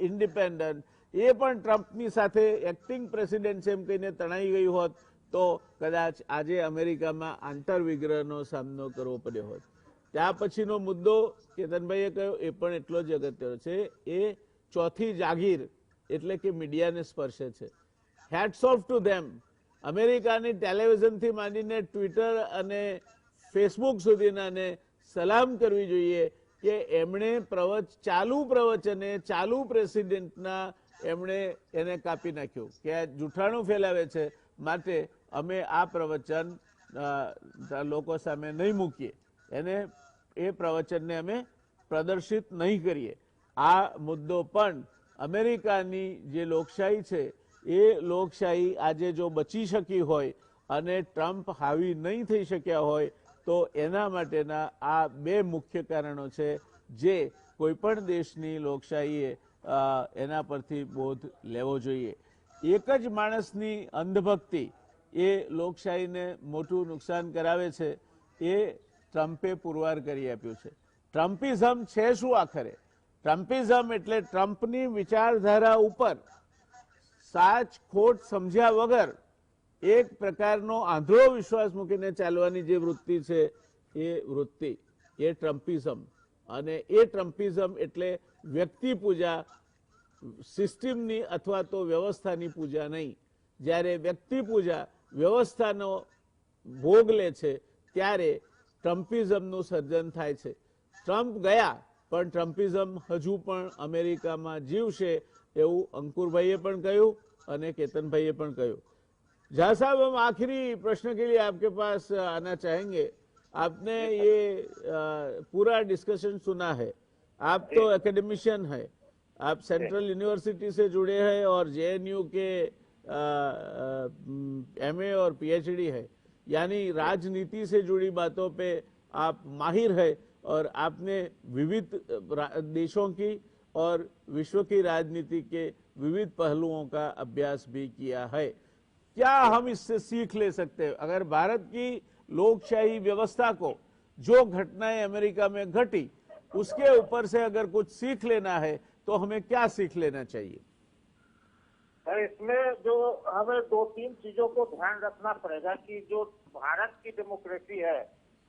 independent એ પણ ટ્રમ્પની સાથે એક્ટિંગ પ્રેસિડેન્ટ એમ કહીને તણાઈ ગયું હોત તો કદાચ આજે અમેરિકામાં આંતરવિગ્રહનો સામનો કરવો પડ્યો હોત. ત્યાં પછીનો મુદ્દો કેતનભાઈએ કહ્યો એ પણ એટલો જ અગત્યનો છે, એ ચોથી જાગીર એટલે કે મીડિયાને સ્પર્શે છે. Hats of to them. અમેરિકાની ટેલિવિઝનથી માંડીને ટ્વિટર અને ફેસબુક સુધીનાને સલામ કરવી જોઈએ કે એમણે ચાલુ પ્રવચને ચાલુ પ્રેસિડેન્ટના એમણે એને કાપી નાખ્યું કે આ જૂઠાણું ફેલાવે છે, માટે અમે આ પ્રવચન લોકો સામે નહીં મૂકીએ, એને એ પ્રવચનને અમે પ્રદર્શિત નહીં કરીએ. આ મુદ્દો પણ અમેરિકાની જે લોકશાહી છે એ લોકશાહી આજે જો બચી શકી હોય અને ટ્રમ્પ હાવી નહીં થઈ શક્યા હોય તો એના માટેના આ 2 મુખ્ય કારણો છે જે કોઈ પણ દેશની લોકશાહીએ એના પરથી બોધ લેવો જોઈએ. એક જ માણસની અંધભક્તિ એ લોકશાહીને મોટું નુકસાન કરાવે છે એ ટ્રમ્પે પુરવાર કરી આપ્યું છે. ટ્રમ્પિઝમ છે શું આખરે? ટ્રમ્પિઝમ એટલે ટ્રમ્પની વિચારધારા ઉપર સાચ ખોટ સમજ્યા વગર એક પ્રકારનો આંધળો વિશ્વાસ મૂકીને ચાલવાની જે વૃત્તિ છે એ વૃત્તિ, એ ટ્રમ્પિઝમ. અને એ ટ્રમ્પિઝમ એટલે વ્યક્તિ પૂજા, સિસ્ટમની અથવા તો વ્યવસ્થાની પૂજા નહીં. જ્યારે વ્યક્તિ પૂજા વ્યવસ્થાનો ભોગ લે છે ત્યારે ટ્રમ્પિઝમનું સર્જન થાય છે. ટ્રમ્પ ગયા પણ ટ્રમ્પિઝમ હજુ પણ અમેરિકામાં જીવશે એવું અંકુરભાઈએ પણ કહ્યું અને केतन પણ કહ્યું. झा साहब, हम आखिरी प्रश्न के लिए आपके पास आना चाहेंगे. आपने ये पूरा डिस्कशन सुना है. आप तो एकेडमिशियन है, आप सेंट्रल यूनिवर्सिटी से जुड़े हैं और जेएनयू के एमए और पीएचडी है, यानी राजनीति से जुड़ी बातों पे आप माहिर है और आपने विविध देशों की और विश्व की राजनीति के विविध पहलुओं का अभ्यास भी किया है. क्या हम इससे सीख ले सकते हैं? अगर भारत की लोकशाही व्यवस्था को जो घटनाएं अमेरिका में घटी उसके ऊपर से अगर कुछ सीख लेना है तो हमें क्या सीख लेना चाहिए? इसमें जो हमें 2-3 चीजों को ध्यान रखना पड़ेगा कि जो भारत की डेमोक्रेसी है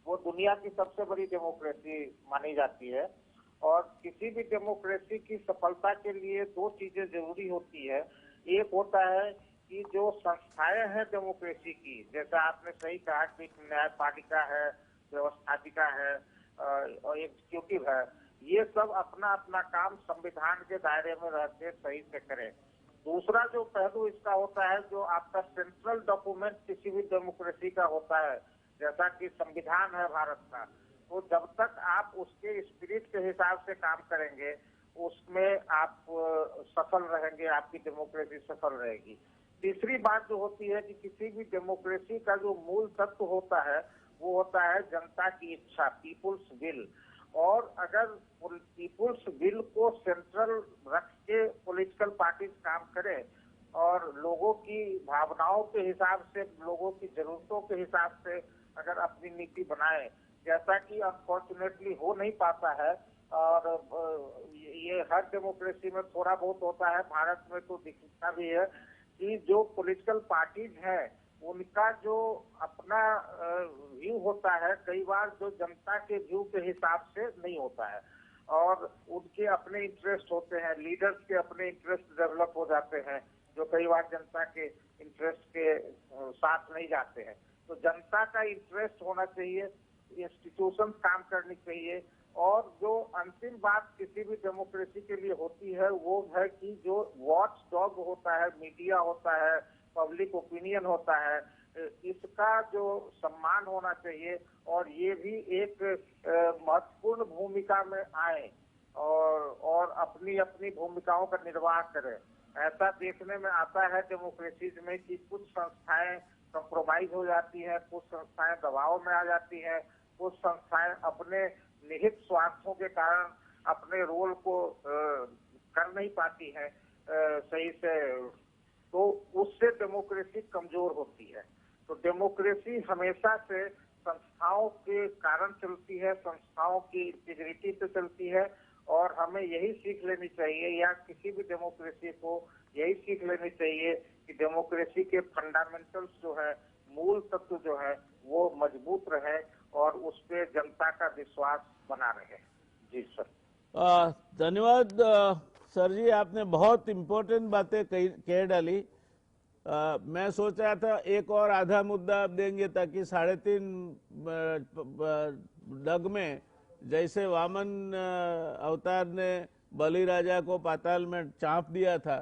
वो दुनिया की सबसे बड़ी डेमोक्रेसी मानी जाती है और किसी भी डेमोक्रेसी की सफलता के लिए 2 चीजें जरूरी होती है. एक होता है कि जो संस्थाएं हैं डेमोक्रेसी की, जैसा आपने सही कहा कि न्यायपालिका है, व्यवस्थापिका है और एग्जीक्यूटिव है, ये सब अपना अपना काम संविधान के दायरे में रहते सही से करें. दूसरा जो पहलू इसका होता है, जो आपका सेंट्रल डॉक्यूमेंट किसी भी डेमोक्रेसी का होता है, जैसा कि संविधान है भारत का, तो जब तक आप उसके स्पिरिट के हिसाब से काम करेंगे उसमें आप सफल रहेंगे, आपकी डेमोक्रेसी सफल रहेगी. तीसरी बात जो होती है कि किसी भी डेमोक्रेसी का जो मूल तत्व होता है वो होता है जनता की इच्छा, पीपुल्स विल. और अगर पीपुल्स विल को सेंट्रल रख के पॉलिटिकल पार्टीज काम करें और लोगों की भावनाओं के हिसाब से, लोगों की जरूरतों के हिसाब से अगर अपनी नीति बनाए, जैसा कि अनफॉर्चुनेटली हो नहीं पाता है और ये हर डेमोक्रेसी में थोड़ा बहुत होता है, भारत में तो दिखता भी है कि जो पॉलिटिकल पार्टीज हैं उनका जो अपना व्यू होता है कई बार जो जनता के व्यू के हिसाब से नहीं होता है और उनके अपने इंटरेस्ट होते हैं, लीडर्स के अपने इंटरेस्ट डेवलप हो जाते हैं जो कई बार जनता के इंटरेस्ट के साथ नहीं जाते हैं. तो जनता का इंटरेस्ट होना चाहिए, इंस्टीट्यूशन काम करनी चाहिए. और जो अंतिम बात किसी भी डेमोक्रेसी के लिए होती है वो है कि जो वॉच डॉग होता है, मीडिया होता है, पब्लिक ओपिनियन होता है, इसका जो सम्मान होना चाहिए और ये भी एक महत्वपूर्ण भूमिका में आए और अपनी अपनी भूमिकाओं का निर्वाह करें. ऐसा देखने में आता है डेमोक्रेसीज में कि कुछ संस्थाएं कंप्रोमाइज हो जाती हैं, कुछ संस्थाएं दबाव में आ जाती हैं, कुछ संस्थाएं अपने निहित स्वार्थों के कारण अपने रोल को कर नहीं पाती है सही से, तो उससे डेमोक्रेसी कमजोर होती है. तो डेमोक्रेसी हमेशा से संस्थाओं के कारण चलती है, संस्थाओं की इंटीग्रिटी पे चलती है और हमें यही सीख लेनी चाहिए या किसी भी डेमोक्रेसी को यही सीख लेनी चाहिए कि डेमोक्रेसी के फंडामेंटल्स जो है, मूल तत्व जो है वो मजबूत रहे और उस पर जनता का विश्वास बना रहे. जी सर. धन्यवाद सर जी, आपने बहुत इम्पोर्टेंट बातें कह डाली. मैं सोच रहा था एक और आधा मुद्दा आप देंगे ताकि 3.5 डग में जैसे वामन अवतार ने बलि राजा को पाताल में चाँप दिया था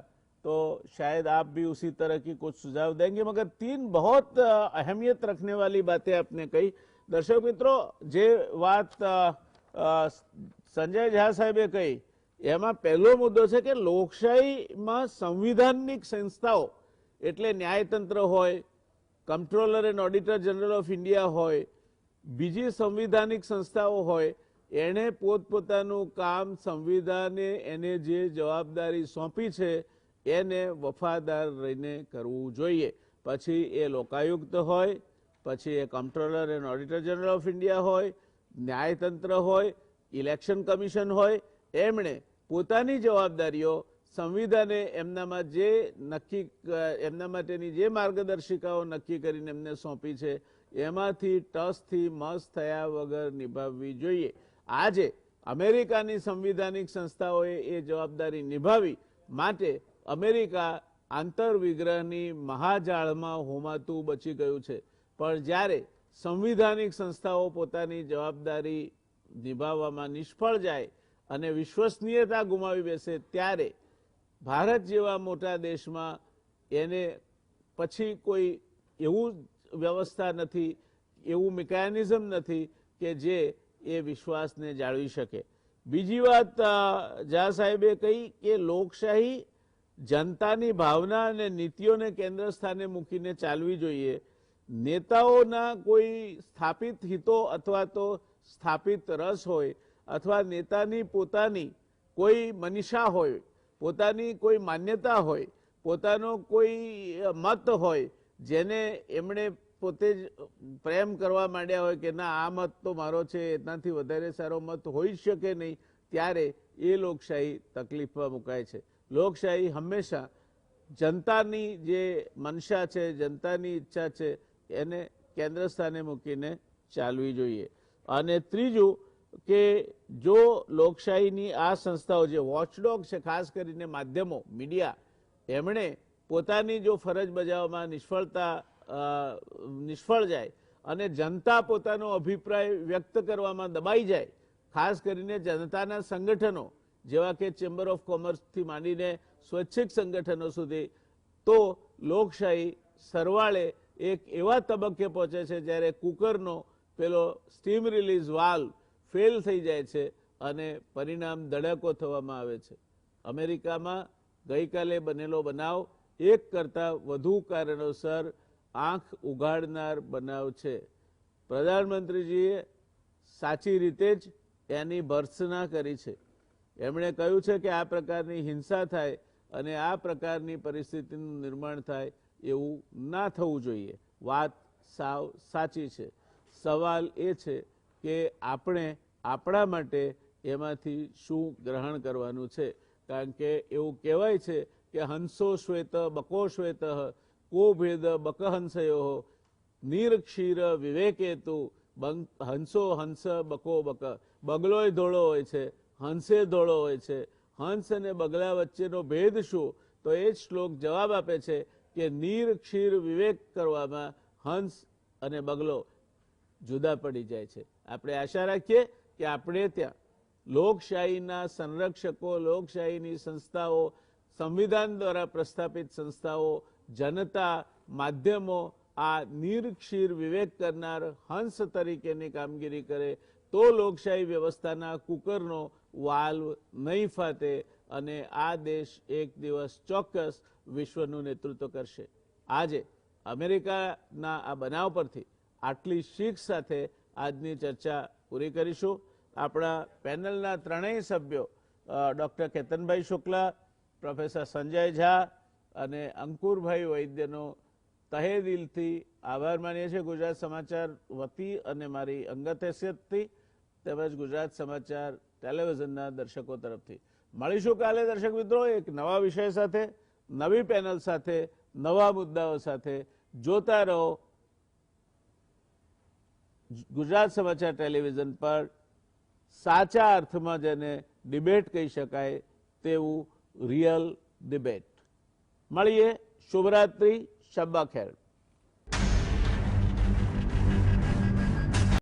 तो शायद आप भी उसी तरह की कुछ सुझाव देंगे. मगर 3 बहुत अहमियत रखने वाली बातें आपने कही. दर्शक मित्रों, जे बात संजय झा साहेबे कही एમાં પહેલો મુદ્દો છે કે લોકશાહીમાં સંવિધાનિક સંસ્થાઓ એટલે ન્યાયતંત્ર હોય, controller and auditor general of India હોય, બીજી સંવિધાનિક સંસ્થાઓ હોય, એણે પોતપોતાનું કામ સંવિધાને એને જે જવાબદારી સોંપી છે એને વફાદાર રહીને કરવું જોઈએ. પછી એ લોકાયુક્ત હોય, પછી એ comptroller and auditor general of India હોય, ન્યાયતંત્ર હોય, ઇલેક્શન કમિશન હોય, એમણે પોતાની જવાબદારીઓ સંવિધાને એમનામાં જે નક્કી એમના માટેની જે માર્ગદર્શિકાઓ નક્કી કરીને એમને સોંપી છે એમાંથી ટસથી મસ થયા વગર નિભાવવી જોઈએ. આજે અમેરિકાની સંવિધાનિક સંસ્થાઓએ એ જવાબદારી નિભાવી માટે અમેરિકા આંતરવિગ્રહની મહાજાળમાં હોમાતું બચી ગયું છે. પણ જ્યારે સંવિધાનિક સંસ્થાઓ પોતાની જવાબદારી નિભાવવામાં નિષ્ફળ જાય અને વિશ્વસનીયતા ગુમાવી બેસે ત્યારે ભારત જેવા મોટા દેશમાં એને પછી કોઈ એવું વ્યવસ્થા નથી, એવું મિકેનિઝમ નથી કે જે એ વિશ્વાસને જાળવી શકે. બીજી વાત ઝા સાહેબે કહી કે લોકશાહી જનતાની ભાવના અને નીતિઓને કેન્દ્ર સ્થાને મૂકીને ચાલવી જોઈએ. નેતાઓના કોઈ સ્થાપિત હિતો અથવા તો સ્થાપિત રસ હોય અથવા નેતાની પોતાની કોઈ મનીષા હોય, પોતાની કોઈ માન્યતા હોય, પોતાનો કોઈ મત હોય જેને એમણે પોતે જ પ્રેમ કરવા માંડ્યા હોય કે ના આ મત તો મારો છે, એનાથી વધારે સારો મત હોઈ શકે નહીં, ત્યારે એ લોકશાહી તકલીફમાં મુકાય છે. લોકશાહી હંમેશા જનતાની જે મનસા છે, જનતાની ઈચ્છા છે એને કેન્દ્ર સ્થાને મૂકીને ચાલવી જોઈએ. અને ત્રીજું કે જો લોકશાહીની આ સંસ્થાઓ જે વોચડોગ છે, ખાસ કરીને માધ્યમો, મીડિયા, એમણે પોતાની જો ફરજ બજાવવામાં નિષ્ફળ જાય અને જનતા પોતાનો અભિપ્રાય વ્યક્ત કરવામાં દબાઈ જાય, ખાસ કરીને જનતાના સંગઠનો જેવા કે ચેમ્બર ઓફ કોમર્સથી માંડીને સ્વૈચ્છિક સંગઠનો સુધી, તો લોકશાહી સરવાળે એક એવા તબક્કે પહોંચે છે જ્યારે કુકરનો પેલો સ્ટીમ રિલીઝ વાલ્વ ફેલ થઈ જાય છે અને પરિણામ ધડાકો થવામાં આવે છે. અમેરિકામાં ગઈકાલે બનેલો બનાવ એક કરતાં વધુ કારણોસર આંખ ઉઘાડનાર બનાવ છે. પ્રધાનમંત્રીજીએ સાચી રીતે જ એની ભર્ત્સના કરી છે. એમણે કહ્યું છે કે આ પ્રકારની હિંસા થાય અને આ પ્રકારની પરિસ્થિતિનું નિર્માણ થાય એવું ના થવું જોઈએ. વાત સાવ સાચી છે. સવાલ એ છે કે આપણે આપણા માટે એમાંથી શું ગ્રહણ કરવાનું છે. કારણ કે એવું કહેવાય છે કે હંસો શ્વેત બકો શ્વેત કો ભેદ બકહંસયો નિરક્ષીર વિવેકેતુ. હંસો હંસ બકો બક, બગલોય ધોળો હોય છે, હંસે ધોળો હોય છે. હંસ અને બગલા વચ્ચેનો ભેદ શું? તો એ જ શ્લોક જવાબ આપે છે કે નિરક્ષીર વિવેક કરવામાં હંસ અને બગલો જુદા પડી જાય છે. આપણે આશા રાખીએ કે આપણે ત્યાં લોકશાહીના સંરક્ષકો, લોકશાહીની સંસ્થાઓ, સંવિધાન દ્વારા પ્રસ્થાપિત સંસ્થાઓ, જનતા, માધ્યમો આ નિરક્ષીર વિવેક કરનાર હંસ તરીકેની કામગીરી કરે તો લોકશાહી વ્યવસ્થાના કુકરનો વાલ્વ નહીં ફાટે અને આ દેશ એક દિવસ ચોક્કસ વિશ્વનું નેતૃત્વ કરશે. આજે અમેરિકાના આ બનાવ પરથી આટલી શીખ સાથે આજની ચર્ચા પૂરી કરીશું. આપણા પેનલના ત્રણેય સભ્યો ડૉક્ટર કેતનભાઈ શુક્લા, પ્રોફેસર સંજય ઝા અને અંકુરભાઈ વૈદ્યનો તહે દિલથી આભાર માનીએ છીએ ગુજરાત સમાચાર વતી અને મારી અંગત હેસિયતથી તેમજ ગુજરાત સમાચાર ટેલિવિઝનના દર્શકો તરફથી. મળીશું કાલે દર્શક મિત્રો એક નવા વિષય સાથે, નવી પેનલ સાથે, નવા મુદ્દાઓ સાથે. જોતા રહો ગુજરાત સમાચાર ટેલિવિઝન પર સાચા અર્થમાં જેને ડિબેટ કહી શકાય તેવું રિયલ ડિબેટ. મળીએ. શુભરાત્રી, શબ્બા ખેર.